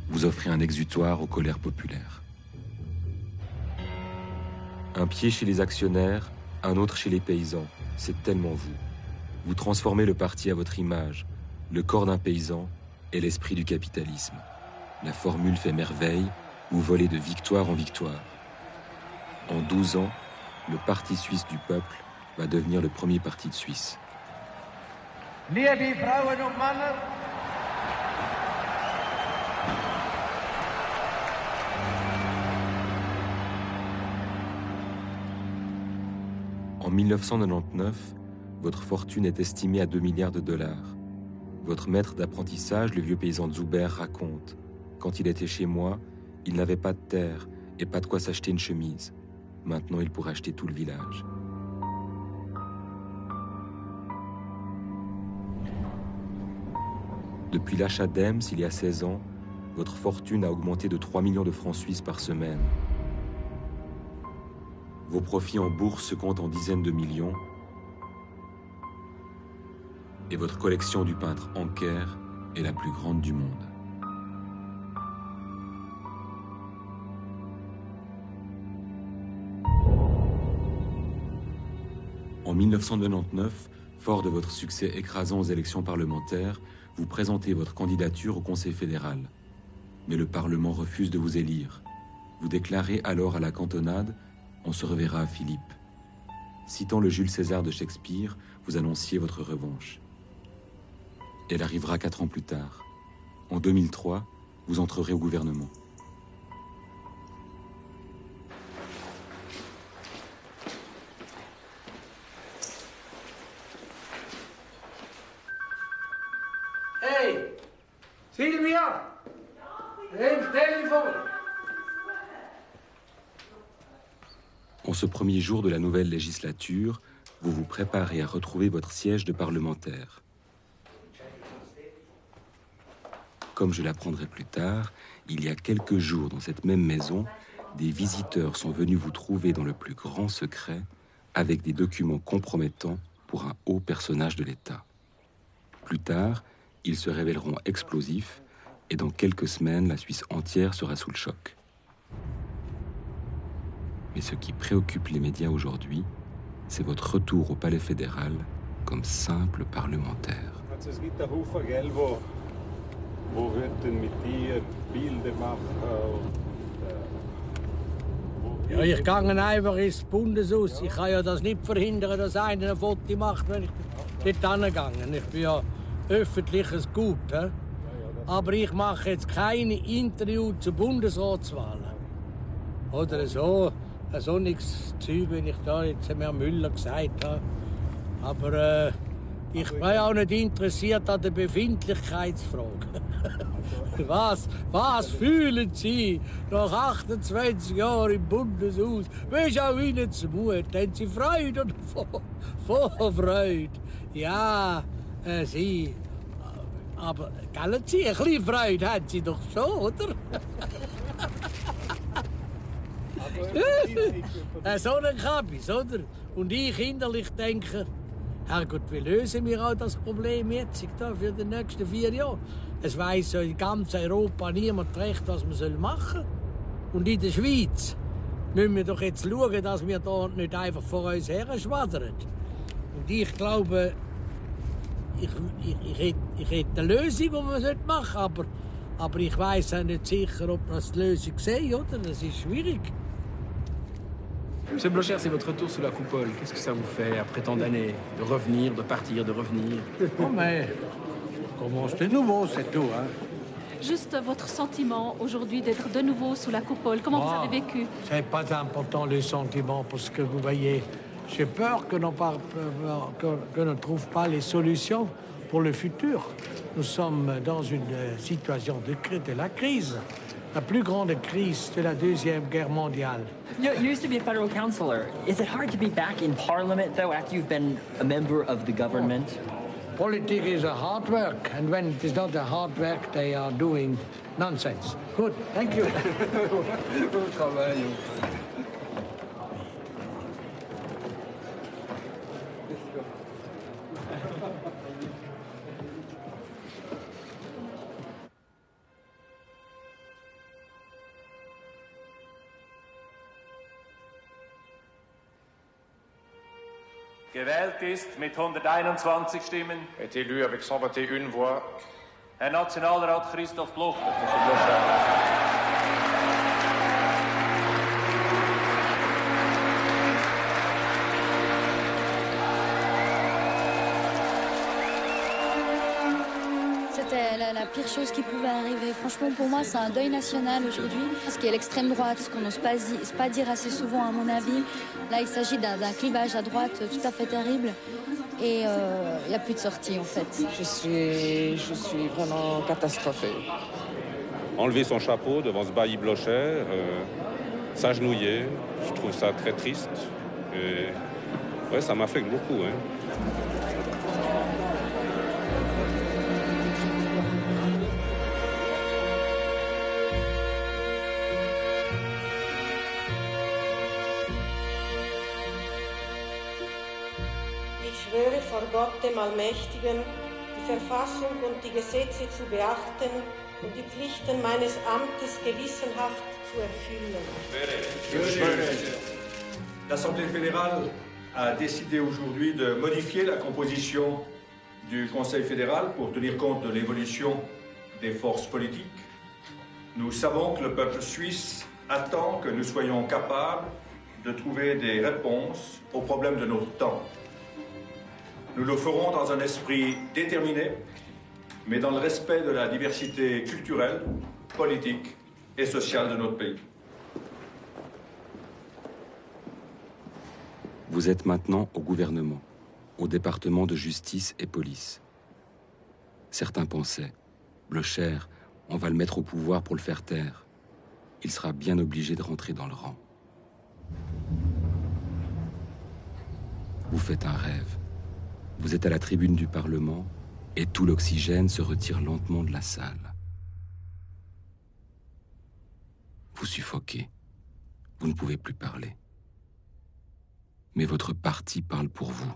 [SPEAKER 2] vous offrez un exutoire aux colères populaires. Un pied chez les actionnaires, un autre chez les paysans, c'est tellement vous. Vous transformez le parti à votre image, le corps d'un paysan et l'esprit du capitalisme. La formule fait merveille, vous volez de victoire en victoire. En 12 ans, le Parti suisse du peuple va devenir le premier parti de Suisse.
[SPEAKER 10] Liebe Frauen und Männer,
[SPEAKER 2] en 1999, votre fortune est estimée à 2 milliards de dollars. Votre maître d'apprentissage, le vieux paysan Zuber, raconte: quand il était chez moi, il n'avait pas de terre et pas de quoi s'acheter une chemise. Maintenant, il pourrait acheter tout le village. Depuis l'achat d'Ems, il y a 16 ans, votre fortune a augmenté de 3 millions de francs suisses par semaine. Vos profits en bourse se comptent en dizaines de millions. Et votre collection du peintre Anker est la plus grande du monde. En 1999, fort de votre succès écrasant aux élections parlementaires, vous présentez votre candidature au Conseil fédéral. Mais le Parlement refuse de vous élire. Vous déclarez alors à la cantonade: on se reverra à Philippe. Citant le Jules César de Shakespeare, vous annonciez votre revanche. Elle arrivera 4 ans plus tard. En 2003, vous entrerez au gouvernement.
[SPEAKER 10] Hey, Silvia! Nimm das Telefon!
[SPEAKER 2] En ce premier jour de la nouvelle législature, vous vous préparez à retrouver votre siège de parlementaire. Comme je l'apprendrai plus tard, il y a quelques jours dans cette même maison, des visiteurs sont venus vous trouver dans le plus grand secret avec des documents compromettants pour un haut personnage de l'État. Plus tard, ils se révéleront explosifs et dans quelques semaines, la Suisse entière sera sous le choc. Mais ce qui préoccupe les médias aujourd'hui, c'est votre retour au palais fédéral comme simple parlementaire.
[SPEAKER 4] Ja, ich gehe einfach ins Bundeshaus. Ich kann ja das nicht verhindern, dass einer ein Foto macht, wenn ich dort hingehe. Ich bin ja öffentliches Gut. He? Aber ich mache jetzt keine Interview zur Bundesratswahl. Oder so. So nichts Zeug, wenn ich da jetzt Herrn Müller gesagt habe. Aber ich bin auch nicht interessiert an der Befindlichkeitsfrage. Was fühlen Sie nach 28 Jahren im Bundeshaus? Wie ist auch Ihnen zumut? Haben Sie Freude oder Vorfreude? Ja, Sie. Aber, gell, Sie, ein bisschen Freude haben Sie doch schon, oder? So ein Kabis, oder? Und ich innerlich denke, Herrgott, wie lösen wir auch das Problem jetzt da für die nächsten 4 Jahre? Es weiss ja in ganz Europa niemand recht, was man machen soll. Und in der Schweiz müssen wir doch jetzt schauen, dass wir da nicht einfach vor uns her schwadern. Und ich glaube, ich hätte eine Lösung, die man machen sollte, aber ich weiss auch nicht sicher, ob das die Lösung sei, oder? Das ist schwierig.
[SPEAKER 6] Monsieur Blocher, c'est votre retour sous la coupole. Qu'est-ce que ça vous fait après tant d'années de revenir, de partir, de revenir?
[SPEAKER 4] Oh mais, commence de nouveau, c'est tout, hein?
[SPEAKER 5] Juste votre sentiment aujourd'hui d'être de nouveau sous la coupole. Comment vous avez vécu?
[SPEAKER 4] C'est pas important les sentiments parce que vous voyez, j'ai peur que l'on ne trouve pas les solutions pour le futur. Nous sommes dans une situation de la crise, la plus grande crise de la Deuxième Guerre mondiale.
[SPEAKER 9] You used to be a federal councillor. Is it hard to be back in Parliament, though, after you've been a member of the government?
[SPEAKER 4] Politics is a hard work, and when it is not a hard work, they are doing nonsense. Good, thank you.
[SPEAKER 11] Gewählt ist mit 121 Stimmen.
[SPEAKER 17] Est élu avec 121 voix.
[SPEAKER 11] Herr Nationalrat Christoph Blocher.
[SPEAKER 22] C'était la pire chose qui pouvait arriver. Franchement, pour moi, c'est un deuil national aujourd'hui. Ce qui est l'extrême droite, ce qu'on n'ose pas dire assez souvent, à mon avis. Là, il s'agit d'un clivage à droite tout à fait terrible. Et il n'y a plus de sortie, en fait.
[SPEAKER 24] Je suis vraiment catastrophée.
[SPEAKER 25] Enlever son chapeau devant ce bailli Blocher, s'agenouiller, je trouve ça très triste. Et ouais, ça m'affecte beaucoup. Hein.
[SPEAKER 26] Ich schwöre vor Gott, dem Allmächtigen, die Verfassung und die Gesetze zu beachten und die Pflichten meines Amtes gewissenhaft zu erfüllen.
[SPEAKER 27] L'Assemblée fédérale a décidé aujourd'hui de modifier la composition du Conseil fédéral pour tenir compte de l'évolution des forces politiques. Nous savons que le peuple suisse attend que nous soyons capables de trouver des réponses aux problèmes de notre temps. Nous le ferons dans un esprit déterminé, mais dans le respect de la diversité culturelle, politique et sociale de notre pays.
[SPEAKER 2] Vous êtes maintenant au gouvernement, au département de justice et police. Certains pensaient, Blocher, on va le mettre au pouvoir pour le faire taire. Il sera bien obligé de rentrer dans le rang. Vous faites un rêve. Vous êtes à la tribune du Parlement et tout l'oxygène se retire lentement de la salle. Vous suffoquez. Vous ne pouvez plus parler. Mais votre parti parle pour vous.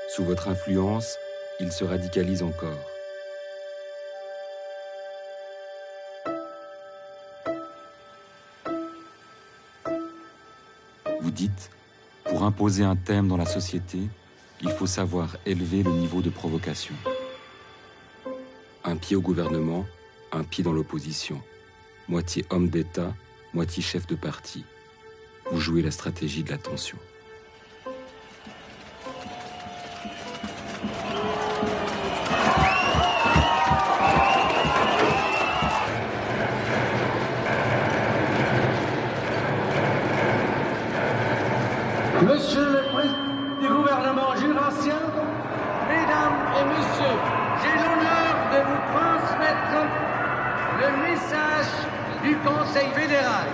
[SPEAKER 2] Sous votre influence, il se radicalise encore. Vous dites, pour imposer un thème dans la société, il faut savoir élever le niveau de provocation. Un pied au gouvernement, un pied dans l'opposition. Moitié homme d'État, moitié chef de parti. Vous jouez la stratégie de la tension.
[SPEAKER 10] Monsieur le président du gouvernement jurassien, mesdames et messieurs, j'ai l'honneur de vous transmettre le message du Conseil fédéral.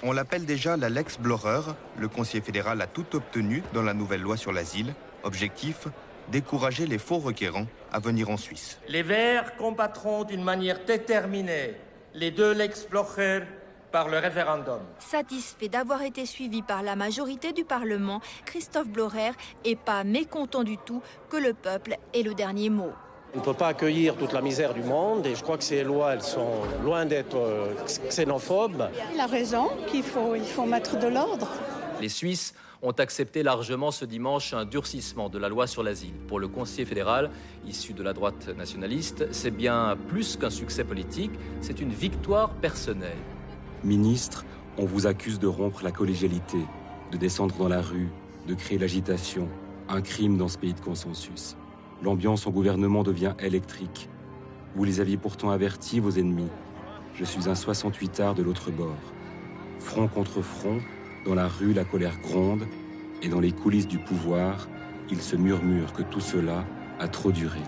[SPEAKER 28] On l'appelle déjà la Lex Blocher. Le Conseil fédéral a tout obtenu dans la nouvelle loi sur l'asile. Objectif, décourager les faux requérants à venir en Suisse.
[SPEAKER 10] Les Verts combattront d'une manière déterminée les deux Lex Blocher par le référendum.
[SPEAKER 29] Satisfait d'avoir été suivi par la majorité du Parlement, Christoph Blocher est pas mécontent du tout que le peuple ait le dernier mot.
[SPEAKER 30] On ne peut pas accueillir toute la misère du monde et je crois que ces lois, elles sont loin d'être xénophobes.
[SPEAKER 31] Il a raison qu'il faut mettre de l'ordre.
[SPEAKER 32] Les Suisses ont accepté largement ce dimanche un durcissement de la loi sur l'asile. Pour le conseiller fédéral, issu de la droite nationaliste, c'est bien plus qu'un succès politique, c'est une victoire personnelle.
[SPEAKER 2] Ministre, on vous accuse de rompre la collégialité, de descendre dans la rue, de créer l'agitation, un crime dans ce pays de consensus. L'ambiance au gouvernement devient électrique. Vous les aviez pourtant avertis, vos ennemis. Je suis un 68ard de l'autre bord. Front contre front, dans la rue, la colère gronde. Et dans les coulisses du pouvoir, il se murmure que tout cela a trop duré.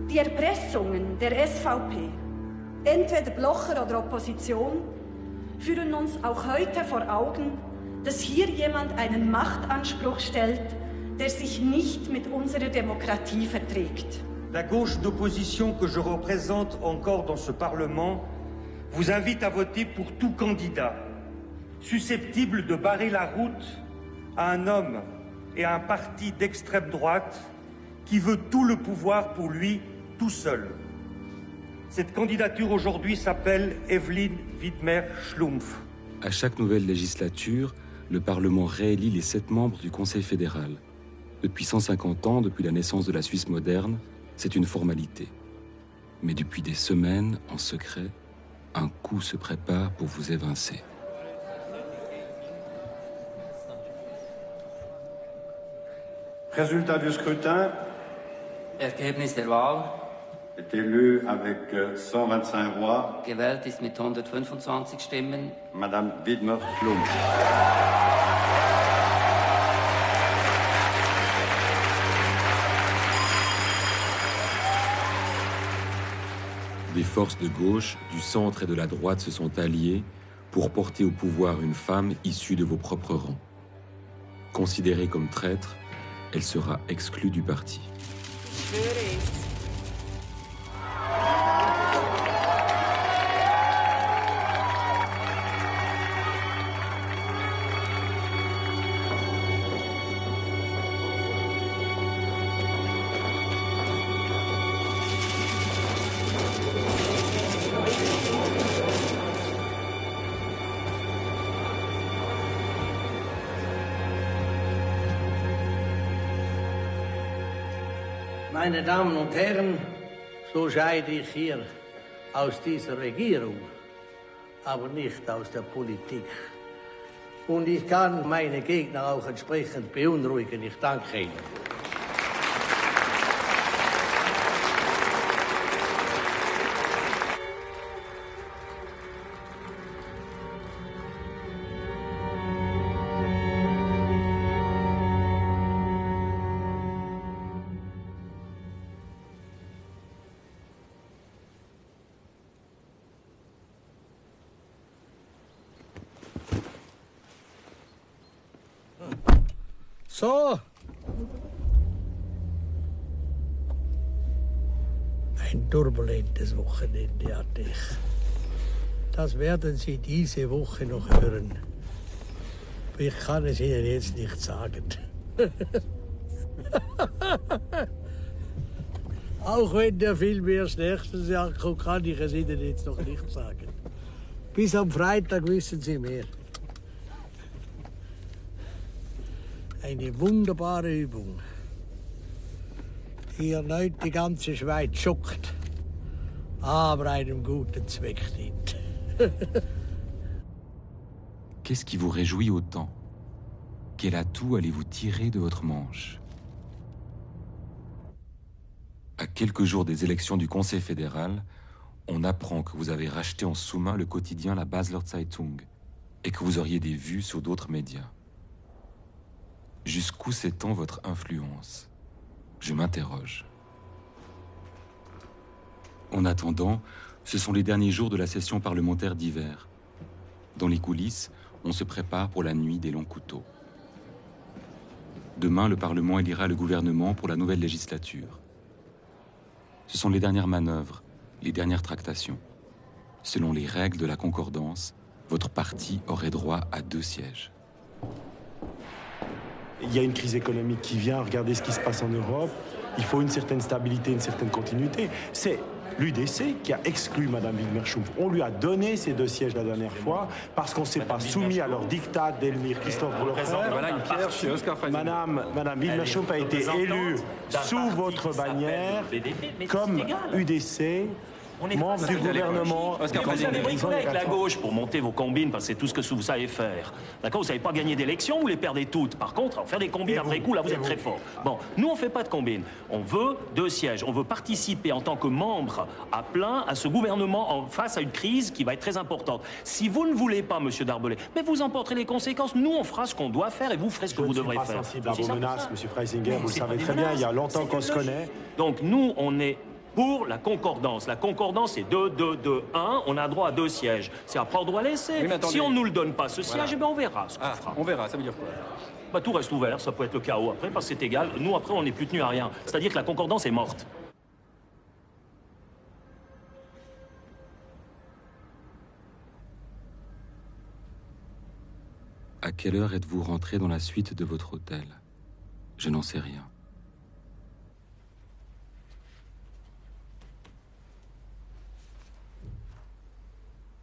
[SPEAKER 3] Die Erpressungen der SVP, entweder Blocher oder Opposition, führen uns auch heute vor Augen, dass hier jemand einen Machtanspruch stellt, der sich nicht mit unserer Demokratie verträgt.
[SPEAKER 7] La gauche d'opposition que je représente encore dans ce Parlement vous invite à voter pour tout candidat susceptible de barrer la route à un homme et à un parti d'extrême droite qui veut tout le pouvoir pour lui tout seul. Cette candidature aujourd'hui s'appelle Evelyn Widmer-Schlumpf.
[SPEAKER 2] À chaque nouvelle législature, le Parlement réélit les 7 membres du Conseil fédéral. Depuis 150 ans, depuis la naissance de la Suisse moderne, c'est une formalité. Mais depuis des semaines, en secret, un coup se prépare pour vous évincer.
[SPEAKER 27] Résultat du scrutin.
[SPEAKER 8] Ergebnis der Wahl.
[SPEAKER 27] Est élu avec 125 voix.
[SPEAKER 8] Gewählt ist mit 125 Stimmen.
[SPEAKER 27] Madame Widmer-Schlumpf.
[SPEAKER 2] Des forces de gauche, du centre et de la droite se sont alliées pour porter au pouvoir une femme issue de vos propres rangs. Considérée comme traître, elle sera exclue du parti.
[SPEAKER 10] Meine Damen und Herren, so scheide ich hier aus dieser Regierung, aber nicht aus der Politik. Und ich kann meine Gegner auch entsprechend beunruhigen. Ich danke Ihnen.
[SPEAKER 4] So. Ein turbulentes Wochenende hatte ich. Das werden Sie diese Woche noch hören. Ich kann es Ihnen jetzt nicht sagen. Auch wenn der Film erst nächstes Jahr kommt, kann ich es Ihnen jetzt noch nicht sagen. Bis am Freitag wissen Sie mehr. Eine wunderbare Übung, die erneut die ganze Schweiz schockt, aber einem guten Zweck dient.
[SPEAKER 2] Qu'est-ce qui vous réjouit autant? Quel atout allez-vous tirer de votre manche? À quelques jours des élections du Conseil fédéral, on apprend que vous avez racheté en sous-main le quotidien La Basler Zeitung et que vous auriez des vues sur d'autres médias. Jusqu'où s'étend votre influence? Je m'interroge. En attendant, ce sont les derniers jours de la session parlementaire d'hiver. Dans les coulisses, on se prépare pour la nuit des longs couteaux. Demain, le Parlement élira le gouvernement pour la nouvelle législature. Ce sont les dernières manœuvres, les dernières tractations. Selon les règles de la concordance, votre parti aurait droit à 2 sièges.
[SPEAKER 1] Il y a une crise économique qui vient, regardez ce qui se passe en Europe. Il faut une certaine stabilité, une certaine continuité. C'est l'UDC qui a exclu Mme Widmer-Schumpf. On lui a donné ces 2 sièges la dernière fois parce qu'on ne s'est pas soumis à leur dictat d'élire Christophe Blocher. Madame Widmer-Schumpf a été élue sous votre bannière comme UDC. Membre du gouvernement.
[SPEAKER 6] Parce qu'après, vous avez bricolé avec la gauche pour monter vos combines, parce que c'est tout ce que vous savez faire. D'accord? Vous ne savez pas gagner d'élections, vous les perdez toutes. Par contre, faire des combines après coup, là, vous êtes très fort. Bon, nous, on ne fait pas de combines. On veut 2 sièges. On veut participer en tant que membre à plein à ce gouvernement face à une crise qui va être très importante. Si vous ne voulez pas, monsieur Darbelet, mais vous en porterez les conséquences. Nous, on fera ce qu'on doit faire et vous ferez ce que vous devrez faire.
[SPEAKER 1] Je ne suis pas sensible à vos menaces, monsieur Freisinger, vous le savez très bien, il y a longtemps qu'on se connaît.
[SPEAKER 6] Donc, nous, on est pour la concordance. La concordance, c'est 2, 2, 2, 1. On a droit à 2 sièges. C'est après on doit laisser. Oui, si on ne nous le donne pas, ce siège, eh bien, on verra ce qu'on fera.
[SPEAKER 11] On verra, ça veut dire quoi?
[SPEAKER 6] Bah, tout reste ouvert, ça peut être le chaos après, parce que c'est égal. Nous, après, on n'est plus tenu à rien. C'est-à-dire que la concordance est morte.
[SPEAKER 2] À quelle heure êtes-vous rentré dans la suite de votre hôtel? Je n'en sais rien.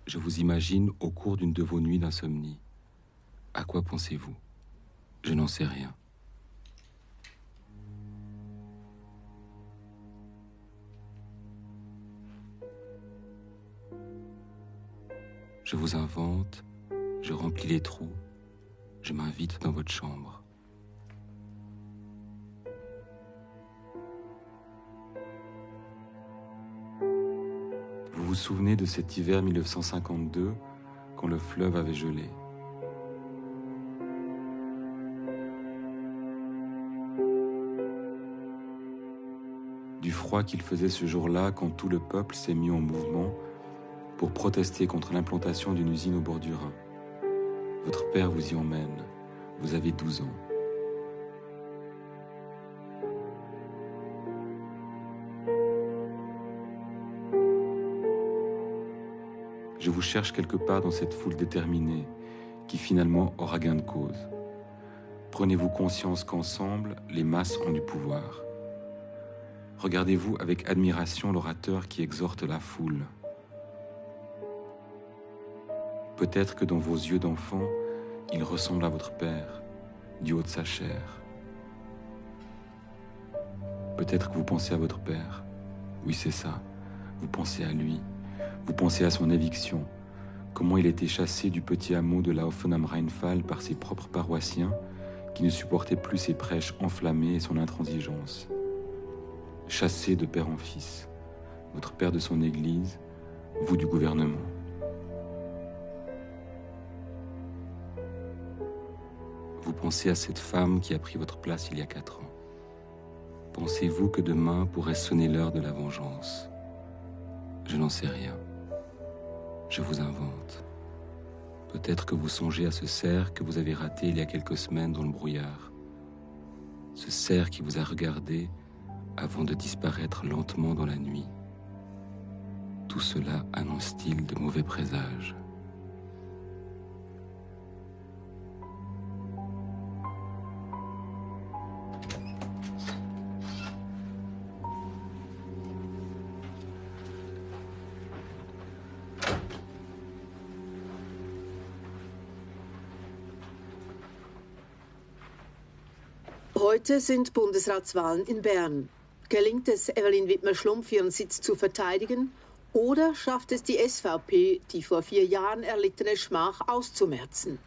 [SPEAKER 2] Je vous imagine au cours d'une de vos nuits d'insomnie. À quoi pensez-vous? Je n'en sais rien. Je vous invente, je remplis les trous, je m'invite dans votre chambre. Vous vous souvenez de cet hiver 1952, quand le fleuve avait gelé. Du froid qu'il faisait ce jour-là quand tout le peuple s'est mis en mouvement pour protester contre l'implantation d'une usine au bord du Rhin. Votre père vous y emmène. Vous avez 12 ans. Je vous cherche quelque part dans cette foule déterminée qui finalement aura gain de cause. Prenez-vous conscience qu'ensemble, les masses ont du pouvoir. Regardez-vous avec admiration l'orateur qui exhorte la foule. Peut-être que dans vos yeux d'enfant, il ressemble à votre père, du haut de sa chair. Peut-être que vous pensez à votre père. Oui, c'est ça. Vous pensez à lui. Vous pensez à son éviction. Comment il a été chassé du petit hameau de la Hoffenheim-Rheinfall par ses propres paroissiens qui ne supportaient plus ses prêches enflammées et son intransigeance. Chassé de père en fils. Votre père de son église, vous du gouvernement. Vous pensez à cette femme qui a pris votre place il y a 4 ans. Pensez-vous que demain pourrait sonner l'heure de la vengeance? Je n'en sais rien. Je vous invente. Peut-être que vous songez à ce cerf que vous avez raté il y a quelques semaines dans le brouillard. Ce cerf qui vous a regardé avant de disparaître lentement dans la nuit. Tout cela annonce-t-il de mauvais présages?
[SPEAKER 5] Heute sind Bundesratswahlen in Bern. Gelingt es Evelyn Widmer-Schlumpf, ihren Sitz zu verteidigen? Oder schafft es die SVP, die vor 4 Jahren erlittene Schmach auszumerzen?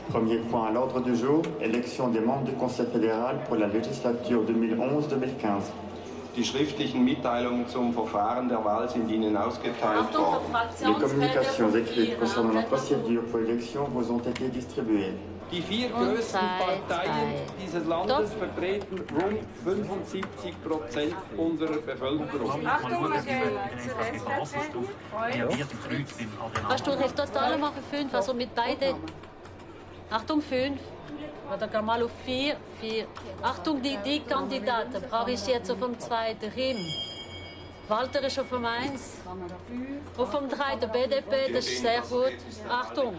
[SPEAKER 9] Premier point à l'ordre du jour, élection des membres du Conseil fédéral pour la législature 2011-2015.
[SPEAKER 12] Die schriftlichen Mitteilungen zum Verfahren der Wahl sind Ihnen ausgeteilt worden.
[SPEAKER 9] Les communications écrites concernant la procédure pour l'élection vous ont été distribuées.
[SPEAKER 12] Die 4 größten Parteien dieses Landes vertreten rund 75% unserer Bevölkerung.
[SPEAKER 22] Achtung, hast du recht, total machen 5, also mit beiden. Achtung, 5. Dann kann mal auf 4. Achtung, die Kandidaten brauche ich jetzt auf dem 2. Rim. Walter ist auf dem 1. Auf dem 3 der BDP, das ist sehr gut. Achtung.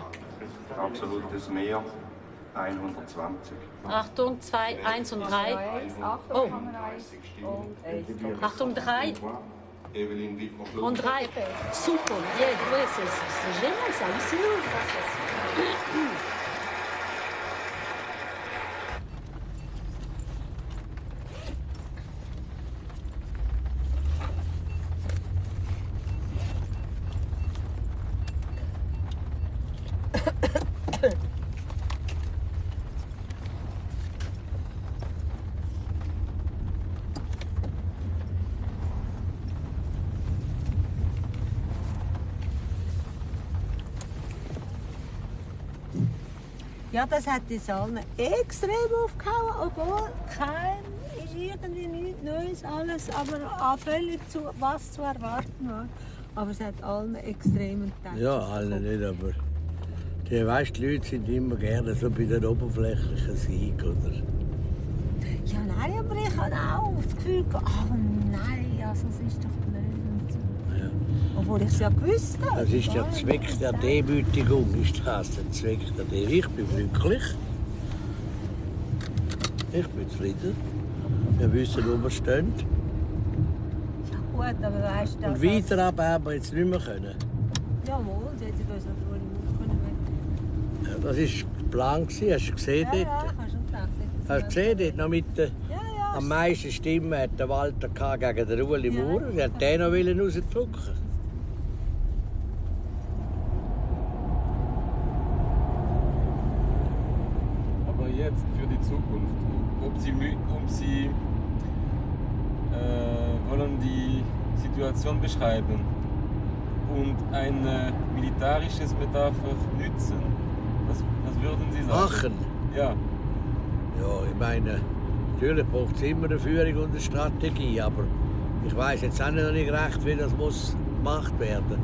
[SPEAKER 12] Absolutes Mehr, 120.
[SPEAKER 22] Achtung, 2, 1 und 3. Oh. Achtung, 3.
[SPEAKER 12] Evelyn Widmer-Schlumpf.
[SPEAKER 22] Und 3. Super. Ja, oui, c'est génial, ça, hallucinant.
[SPEAKER 31] Ja, das hat uns allen extrem aufgehauen, obwohl kein ist irgendwie nichts Neues, alles, aber auch völlig was zu erwarten war. Aber es hat allen extrem gedacht.
[SPEAKER 4] Ja, alle nicht, aber die, weißt, die Leute sind immer gerne so bei der oberflächlichen Sieg, oder?
[SPEAKER 31] Ja, nein, aber ich habe auch das Gefühl, oh nein, also, das ist doch blöd. Und so.
[SPEAKER 4] Ja.
[SPEAKER 31] Obwohl ich es ja gewusst habe.
[SPEAKER 4] Das ist der Zweck der Demütigung, ist das der Zweck der Demütigung. Ich bin glücklich. Ich bin zufrieden. Wir wissen, wo wir stehen.
[SPEAKER 31] Ja gut, aber weißt du...
[SPEAKER 4] Und weiter ab haben wir jetzt nicht mehr können.
[SPEAKER 31] Jawohl, sie hätte das noch vorher können.
[SPEAKER 4] Ja, das war der Plan, hast du gesehen dort?
[SPEAKER 31] Ja, ich habe schon gedacht.
[SPEAKER 4] Hast du gesehen dort noch mit der... Am meisten Stimmen hat der Walter gegen den Ueli Maurer. Er hat den noch rausdrücken.
[SPEAKER 13] Aber jetzt für die Zukunft, ob Sie wollen die Situation beschreiben und ein militärisches Metapher nützen, was würden Sie sagen?
[SPEAKER 4] Machen?
[SPEAKER 13] Ja.
[SPEAKER 4] Ja, ich meine... Natürlich braucht es immer eine Führung und eine Strategie, aber ich weiß jetzt auch noch nicht recht, wie das muss gemacht werden.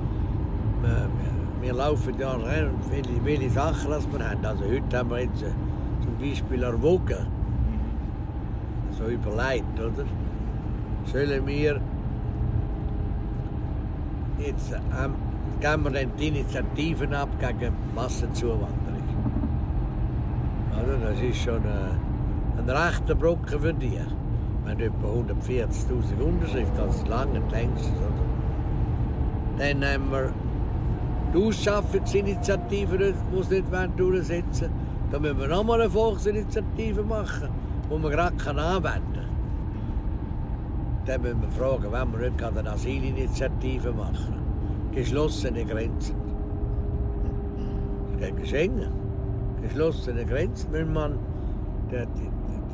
[SPEAKER 4] Wir laufen ja rein, viele Sachen, die wir haben. Also heute haben wir jetzt zum Beispiel erwogen, so überlegt, oder? Sollen wir jetzt geben wir dann die Initiativen ab gegen Massenzuwanderung? Also das ist schon ein rechter Brocken für die. Wir haben etwa 140'000 Unterschriften, das ist lange längst. Dann haben wir die Ausschaffungsinitiative, die wir nicht durchsetzen wollen. Dann müssen wir nochmal eine Volksinitiative machen, die man gerade anwenden kann. Dann müssen wir fragen, wenn wir nicht eine Asylinitiative machen. Geschlossene Grenzen. Das geht geschenkt. Geschlossene Grenzen müssen man...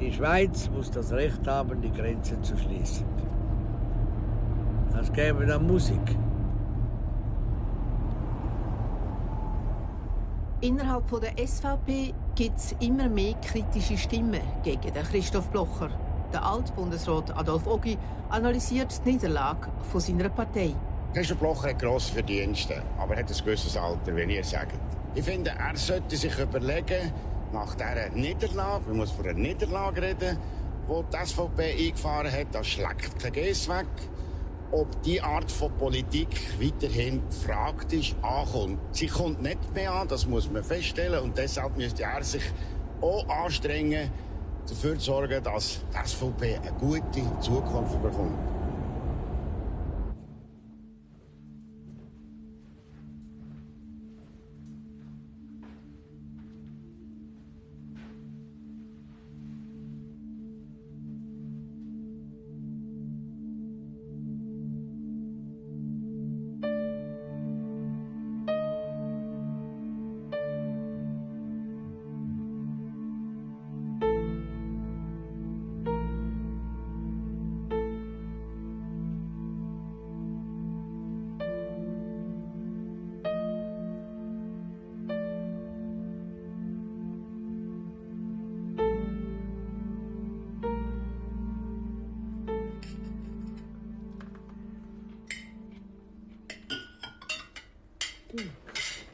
[SPEAKER 4] Die Schweiz muss das Recht haben, die Grenzen zu schließen. Das gäbe dann Musik.
[SPEAKER 5] Innerhalb der SVP gibt es immer mehr kritische Stimmen gegen den Christoph Blocher. Der Altbundesrat Adolf Ogi analysiert die Niederlage von seiner Partei.
[SPEAKER 14] Christoph Blocher hat grosse Verdienste, aber er hat ein gewisses Alter, wie ihr sagt. Ich finde, er sollte sich überlegen, nach dieser Niederlage, man muss von einer Niederlage reden, die die SVP eingefahren hat, das schlägt kein Geiss weg, ob die Art von Politik weiterhin gefragt ist, ankommt. Sie kommt nicht mehr an, das muss man feststellen, und deshalb müsste er sich auch anstrengen, dafür zu sorgen, dass die SVP eine gute Zukunft bekommt.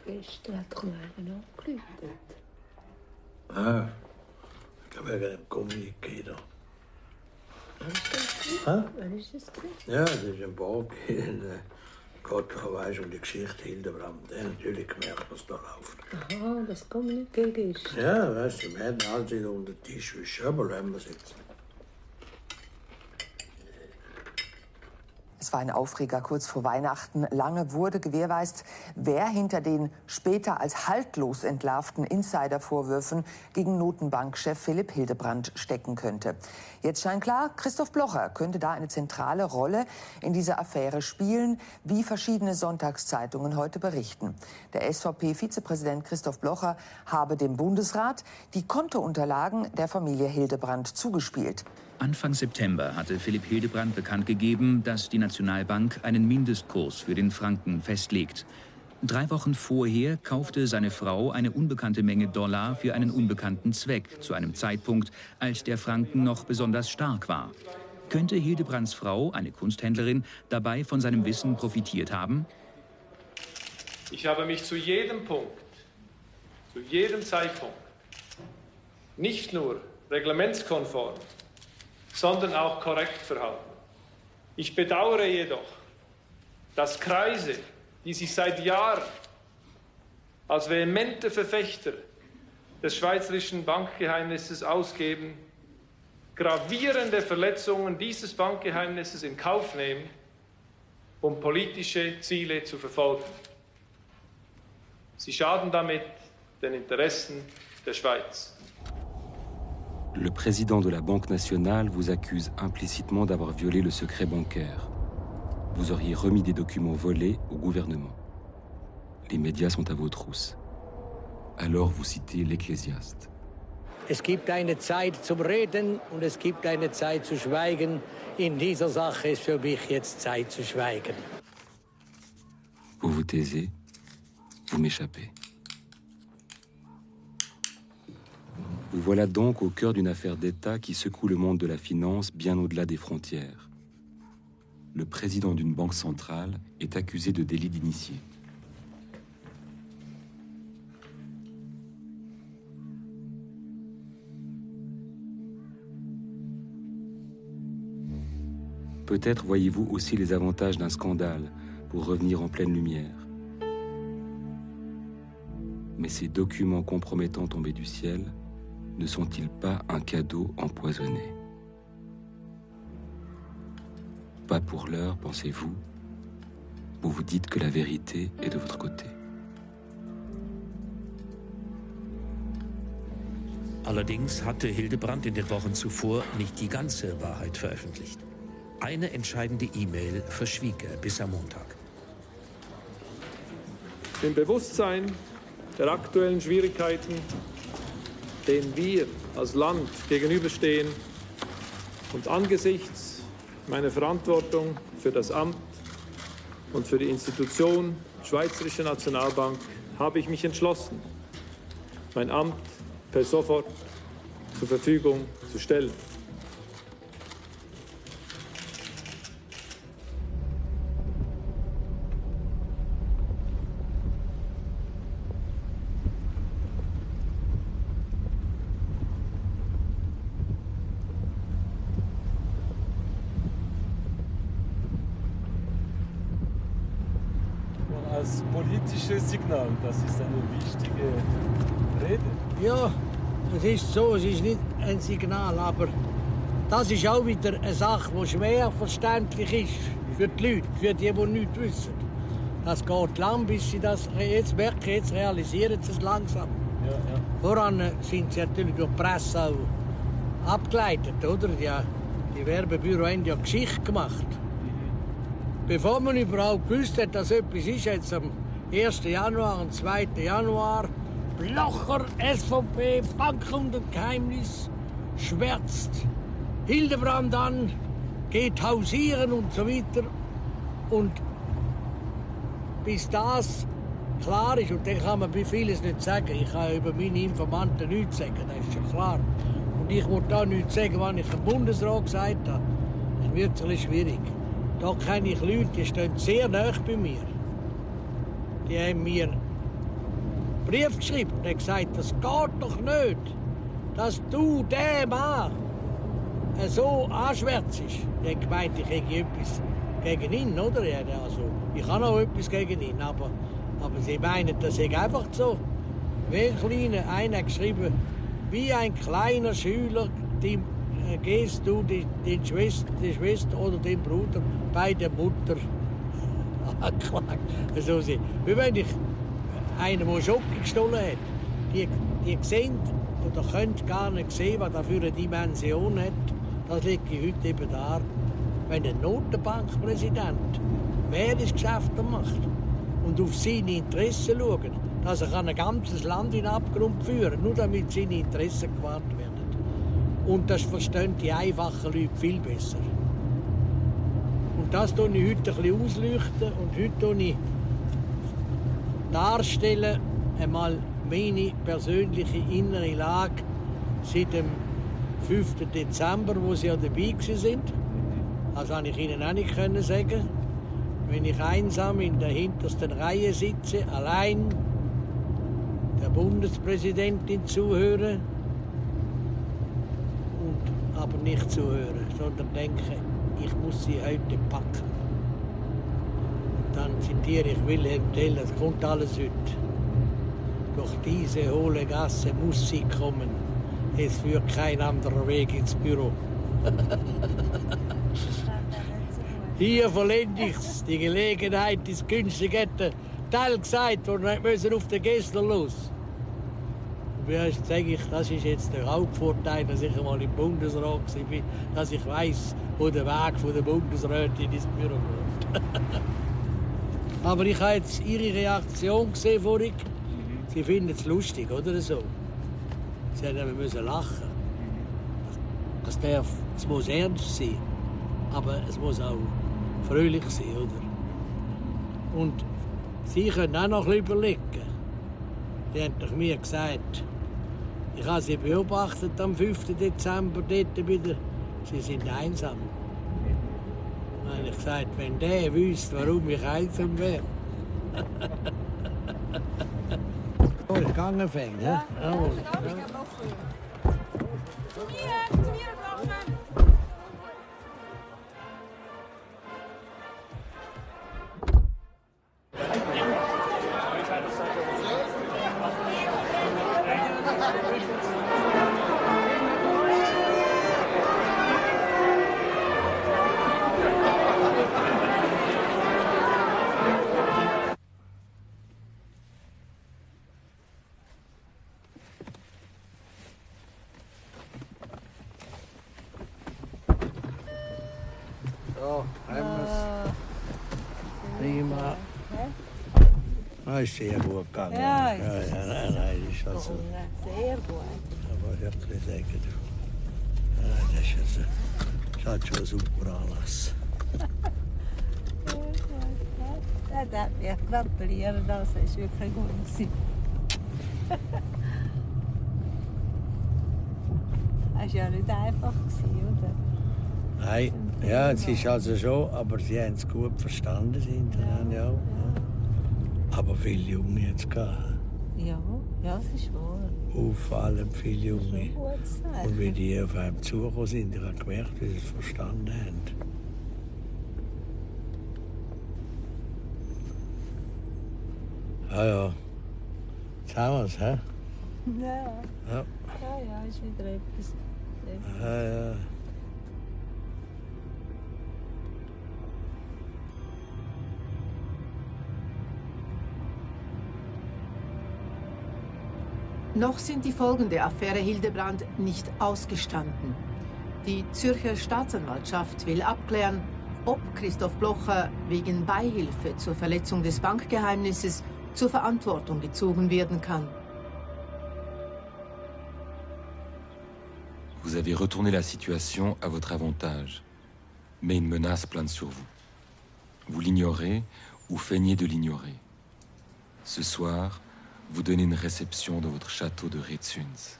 [SPEAKER 31] Gestern hat Kleine angerufen.
[SPEAKER 4] Ah, ich glaube, wegen dem Kommuniqué da.
[SPEAKER 31] Wann ist das?
[SPEAKER 4] Ja, das ist ein Bog in Gotthard, weißt du, um die Geschichte Hildebrand. Der hat natürlich gemerkt, was da läuft.
[SPEAKER 31] Aha, das Kommuniqué ist.
[SPEAKER 4] Ja, weißt du, wir hätten alles wieder unter den Tisch wie Schöbel, wenn wir sitzen.
[SPEAKER 15] Es war ein Aufreger kurz vor Weihnachten. Lange wurde gewährleistet, wer hinter den später als haltlos entlarvten Insidervorwürfen gegen Notenbankchef Philipp Hildebrand stecken könnte. Jetzt scheint klar, Christoph Blocher könnte da eine zentrale Rolle in dieser Affäre spielen, wie verschiedene Sonntagszeitungen heute berichten. Der SVP-Vizepräsident Christoph Blocher habe dem Bundesrat die Kontounterlagen der Familie Hildebrand zugespielt.
[SPEAKER 16] Anfang September hatte Philipp Hildebrand bekannt gegeben, dass die Nationalbank einen Mindestkurs für den Franken festlegt. 3 Wochen vorher kaufte seine Frau eine unbekannte Menge Dollar für einen unbekannten Zweck, zu einem Zeitpunkt, als der Franken noch besonders stark war. Könnte Hildebrands Frau, eine Kunsthändlerin, dabei von seinem Wissen profitiert haben?
[SPEAKER 17] Ich habe mich zu jedem Punkt, zu jedem Zeitpunkt, nicht nur reglementskonform, sondern auch korrekt verhalten. Ich bedauere jedoch, dass Kreise, die sich seit Jahren als vehemente Verfechter des schweizerischen Bankgeheimnisses ausgeben, gravierende Verletzungen dieses Bankgeheimnisses in Kauf nehmen, um politische Ziele zu verfolgen. Sie schaden damit den Interessen der Schweiz.
[SPEAKER 2] Le président de la Banque nationale vous accuse implicitement d'avoir violé le secret bancaire. Vous auriez remis des documents volés au gouvernement. Les médias sont à vos trousses. Alors vous citez l'Ecclésiaste.
[SPEAKER 10] Es gibt eine Zeit zum Reden und es gibt eine Zeit zu schweigen. In dieser Sache ist für mich jetzt Zeit zu schweigen.
[SPEAKER 2] Vous vous taisez, vous m'échappez. Vous voilà donc au cœur d'une affaire d'État qui secoue le monde de la finance bien au-delà des frontières. Le président d'une banque centrale est accusé de délit d'initié. Peut-être voyez-vous aussi les avantages d'un scandale pour revenir en pleine lumière. Mais ces documents compromettants tombés du ciel ne sont-ils pas un cadeau empoisonné? Pas pour l'heure, pensez-vous. Vous vous dites que la vérité est de votre côté.
[SPEAKER 18] Allerdings hatte Hildebrand in den Wochen zuvor nicht die ganze Wahrheit veröffentlicht. Eine entscheidende E-Mail verschwieg er bis am Montag.
[SPEAKER 17] Im Bewusstsein der aktuellen Schwierigkeiten, denen wir als Land gegenüberstehen, und angesichts meiner Verantwortung für das Amt und für die Institution Schweizerische Nationalbank habe ich mich entschlossen, mein Amt per sofort zur Verfügung zu stellen.
[SPEAKER 13] als politisches Signal. Das ist eine wichtige Rede.
[SPEAKER 4] Ja, es ist so, es ist nicht ein Signal, aber das ist auch wieder eine Sache, die schwer verständlich ist für die Leute, für die nichts wissen. Das geht lang, bis sie das jetzt merken, jetzt realisieren sie es langsam.
[SPEAKER 13] Ja, ja.
[SPEAKER 4] Voran sind sie natürlich durch die Presse auch abgeleitet, oder? Die Werbebüros haben ja Geschichte gemacht. Bevor man überhaupt gewusst hat, dass etwas ist, jetzt am 1. Januar und 2. Januar, Blocher, SVP, Franken und Geheimnis, schwärzt Hildebrand an, geht hausieren und so weiter. Und bis das klar ist, und dann kann man bei vieles nicht sagen. Ich kann über meine Informanten nichts sagen, das ist schon klar. Und ich will da nichts sagen, was ich im Bundesrat gesagt habe. Dann wird es ein bisschen schwierig. Da kenne ich Leute, die stehen sehr nah bei mir. Die haben mir einen Brief geschrieben und haben gesagt, das geht doch nicht, dass du den Mann so anschwärzt. Die haben gemeint, ich hätte etwas gegen ihn, oder? Also, ich habe auch etwas gegen ihn, aber sie meinen, das ist einfach so. Wie ein kleiner, einer hat geschrieben, wie ein kleiner Schüler, gehst du die Schwester oder den Bruder bei der Mutter angeklagt. Also, wie wenn ich einen, der Schoki gestohlen hat, die sehen oder können gar nicht sehen, was er für eine Dimension hat. Das lege ich heute eben dar. Wenn ein Notenbankpräsident das Geschäft macht und auf seine Interessen schaut, dass er ein ganzes Land in den Abgrund führen kann, nur damit seine Interessen gewahrt werden. Und das verstehen die einfachen Leute viel besser. Und das tue ich heute ein bisschen ausleuchten und heute tue ich darstellen, einmal meine persönliche innere Lage seit dem 5. Dezember, wo sie ja dabei waren. Das konnte ich Ihnen auch nicht sagen. Wenn ich einsam in der hintersten Reihe sitze, allein der Bundespräsidentin zuhöre, aber nicht zuhören, sondern denke, ich muss sie heute packen. Und dann zitiere ich Wilhelm Tell, es kommt alles heute. Durch diese hohle Gasse muss sie kommen. Es führt kein anderer Weg ins Büro. Hier vollende ich's. Die Gelegenheit ist günstig, hätte Tell gesagt, und wir müssen auf den Gessler los. Jetzt sage ich, das ist jetzt der Hauptvorteil, dass ich einmal im Bundesrat war, dass ich weiss, wo der Weg von der Bundesrätin ins Büro geht. Aber ich habe jetzt Ihre Reaktion gesehen vorhin. Sie finden es lustig, oder so? Sie müssen lachen. Es muss ernst sein, aber es muss auch fröhlich sein, oder? Und Sie können auch noch überlegen. Sie haben doch mir gesagt, ich habe Sie beobachtet am 5. Dezember dort wieder. Sie sind einsam. Dann habe ich gesagt, wenn der wüsste, warum ich einsam wäre. Oh, ich kann anfangen, ja? Oh. Prima. Das ist sehr gut gegangen.
[SPEAKER 31] Ja,
[SPEAKER 4] nein, das ist also...
[SPEAKER 31] Sehr gut.
[SPEAKER 4] Aber wirklich sagen, das hat schon einen super Anlass.
[SPEAKER 31] Er darf mir gratulieren, das ist wirklich gut gewesen. Das war ja nicht einfach, oder?
[SPEAKER 4] Nein, ja, es ist also schon, aber sie haben es gut verstanden hinterher, ja. Aber viele Junge jetzt gehabt.
[SPEAKER 31] Ja, das ist wahr.
[SPEAKER 4] Vor allem viele Junge.
[SPEAKER 31] Gut,
[SPEAKER 4] und wie die auf einem zugekommen sind, ich habe gemerkt, wie sie es verstanden haben. ja. Jetzt haben wir es, hä?
[SPEAKER 31] Ja.
[SPEAKER 4] Ja.
[SPEAKER 31] Ja, ist wieder etwas.
[SPEAKER 4] Ja.
[SPEAKER 5] Noch sind die Folgen der Affäre Hildebrand nicht ausgestanden. Die Zürcher Staatsanwaltschaft will abklären, ob Christoph Blocher wegen Beihilfe zur Verletzung des Bankgeheimnisses zur Verantwortung gezogen werden kann.
[SPEAKER 2] Vous avez retourné la situation à votre avantage, mais une menace plane sur vous. Vous l'ignorez ou feignez de l'ignorer. Ce soir, vous donnez une réception dans votre château de Ritzuns.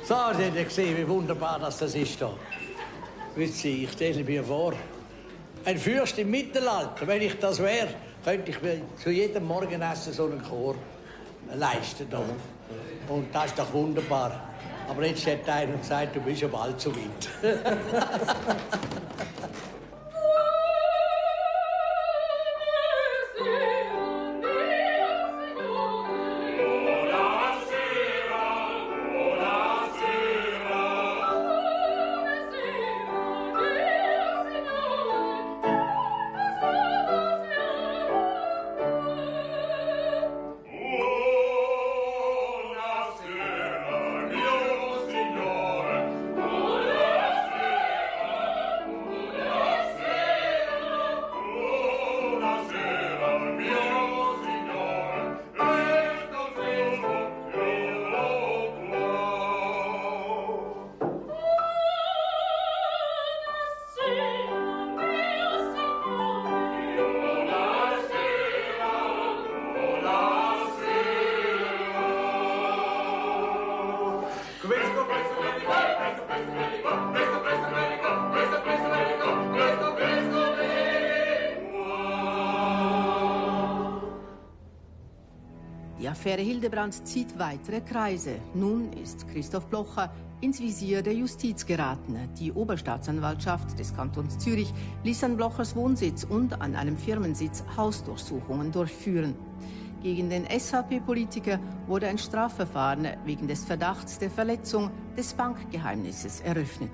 [SPEAKER 4] So, Sie haben gesehen, wie wunderbar das ist hier. Wissen Sie, ich stelle mir vor, ein Fürst im Mittelalter, wenn ich das wäre, könnte ich mir zu jedem Morgenessen so einen Chor leisten. Da. Und das ist doch wunderbar. Aber jetzt hat einer gesagt, du bist ja bald zu weit.
[SPEAKER 5] Die Affäre Hildebrand zieht weitere Kreise. Nun ist Christoph Blocher ins Visier der Justiz geraten. Die Oberstaatsanwaltschaft des Kantons Zürich ließ an Blochers Wohnsitz und an einem Firmensitz Hausdurchsuchungen durchführen. Gegen den SVP-Politiker wurde ein Strafverfahren wegen des Verdachts der Verletzung des Bankgeheimnisses eröffnet.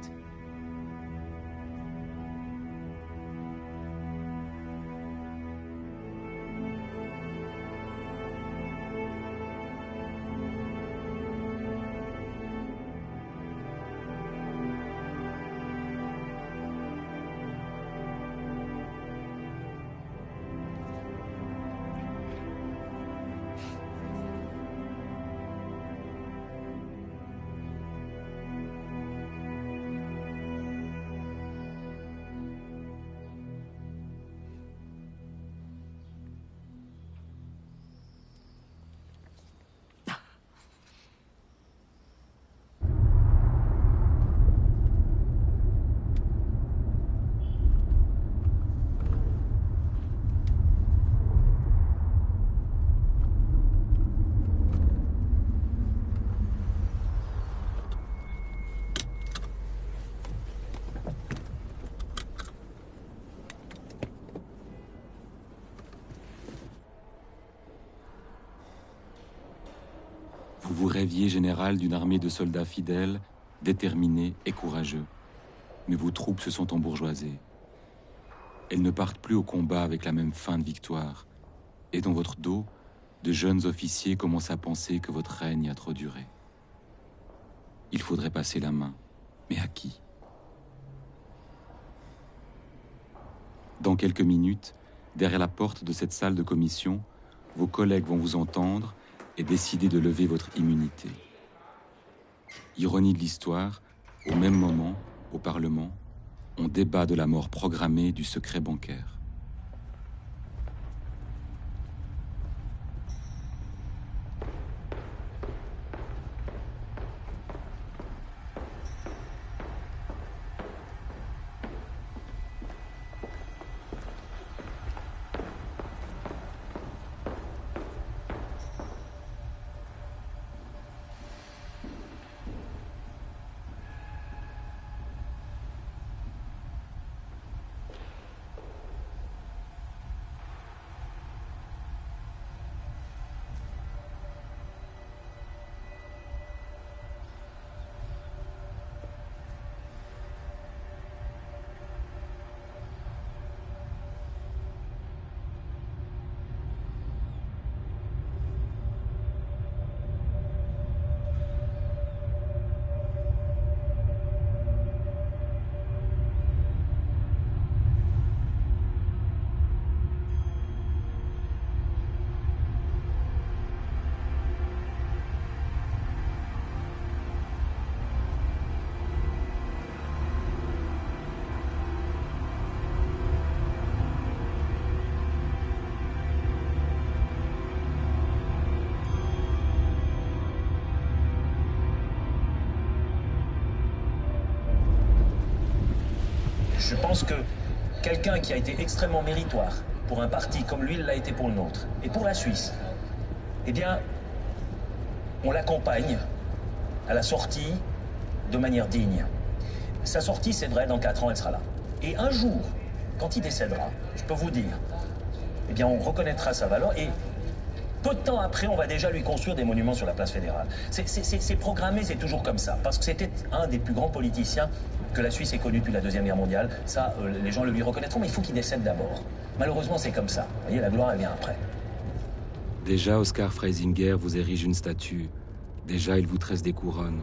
[SPEAKER 2] Vous rêviez général d'une armée de soldats fidèles, déterminés et courageux. Mais vos troupes se sont embourgeoisées. Elles ne partent plus au combat avec la même fin de victoire. Et dans votre dos, de jeunes officiers commencent à penser que votre règne a trop duré. Il faudrait passer la main. Mais à qui? Dans quelques minutes, derrière la porte de cette salle de commission, vos collègues vont vous entendre et décider de lever votre immunité. Ironie de l'histoire, au même moment, au Parlement, on débat de la mort programmée du secret bancaire.
[SPEAKER 6] Je pense que quelqu'un qui a été extrêmement méritoire pour un parti comme lui l'a été pour le nôtre, et pour la Suisse, eh bien, on l'accompagne à la sortie de manière digne. Sa sortie, c'est vrai, dans 4 ans, elle sera là. Et un jour, quand il décédera, je peux vous dire, eh bien, on reconnaîtra sa valeur et peu de temps après, on va déjà lui construire des monuments sur la place fédérale. C'est programmé, c'est toujours comme ça, parce que c'était un des plus grands politiciens que la Suisse ait connu depuis la Deuxième Guerre mondiale. Ça, les gens le lui reconnaîtront, mais il faut qu'il décède d'abord. Malheureusement, c'est comme ça. Vous voyez, la gloire, elle vient après.
[SPEAKER 2] Déjà, Oskar Freisinger vous érige une statue. Déjà, il vous tresse des couronnes.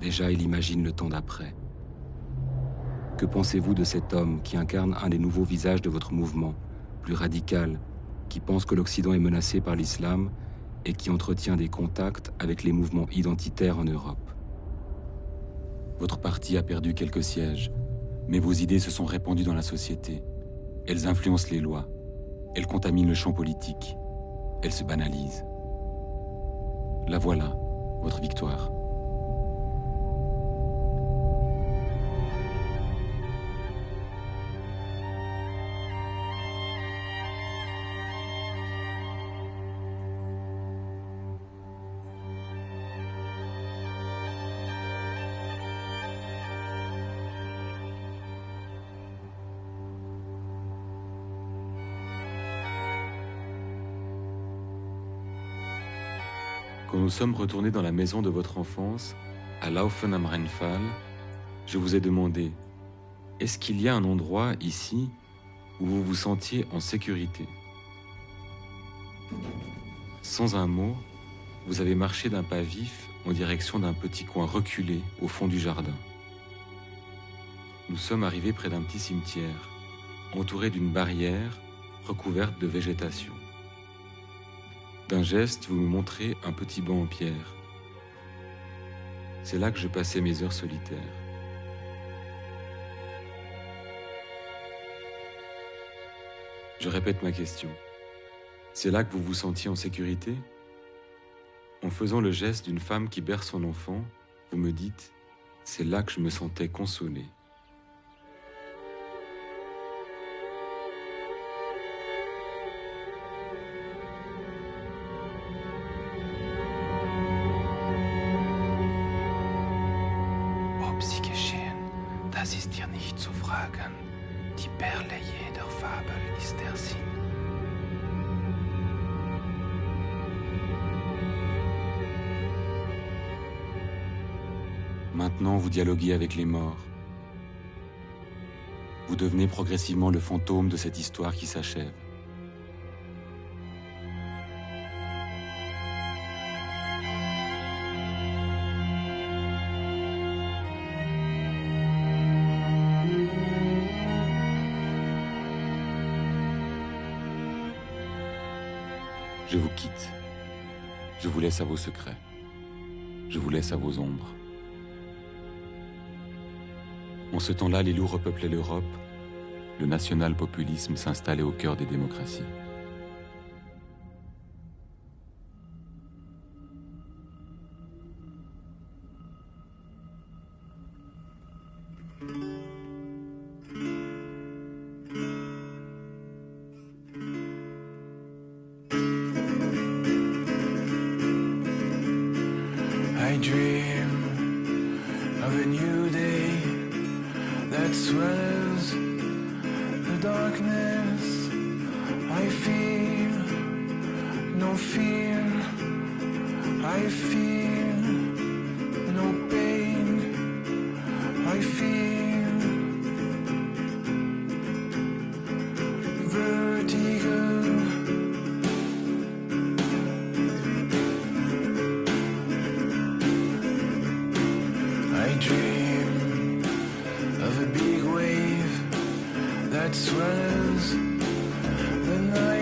[SPEAKER 2] Déjà, il imagine le temps d'après. Que pensez-vous de cet homme qui incarne un des nouveaux visages de votre mouvement, plus radical, qui pense que l'Occident est menacé par l'islam et qui entretient des contacts avec les mouvements identitaires en Europe? Votre parti a perdu quelques sièges, mais vos idées se sont répandues dans la société. Elles influencent les lois. Elles contaminent le champ politique. Elles se banalisent. La voilà, votre victoire. Quand nous sommes retournés dans la maison de votre enfance, à Laufen am Rheinfall, je vous ai demandé, est-ce qu'il y a un endroit ici où vous vous sentiez en sécurité? Sans un mot, vous avez marché d'un pas vif en direction d'un petit coin reculé au fond du jardin. Nous sommes arrivés près d'un petit cimetière, entouré d'une barrière recouverte de végétation. D'un geste, vous me montrez un petit banc en pierre. C'est là que je passais mes heures solitaires. Je répète ma question. C'est là que vous vous sentiez en sécurité? En faisant le geste d'une femme qui berce son enfant, vous me dites, c'est là que je me sentais consolé.
[SPEAKER 3] Ob sie geschehen, das ist dir nicht zu fragen. Die Perle jeder Fabel ist der Sinn.
[SPEAKER 2] Maintenant, vous dialoguez avec les morts. Vous devenez progressivement le fantôme de cette histoire qui s'achève. Je vous quitte. Je vous laisse à vos secrets. Je vous laisse à vos ombres. En ce temps-là, les loups repeuplaient l'Europe, le national-populisme s'installait au cœur des démocraties.
[SPEAKER 3] I dream of a new day that swallows the darkness. I feel no fear. I feel no pain. I feel vertigo. I dream of a big wave that swallows the night.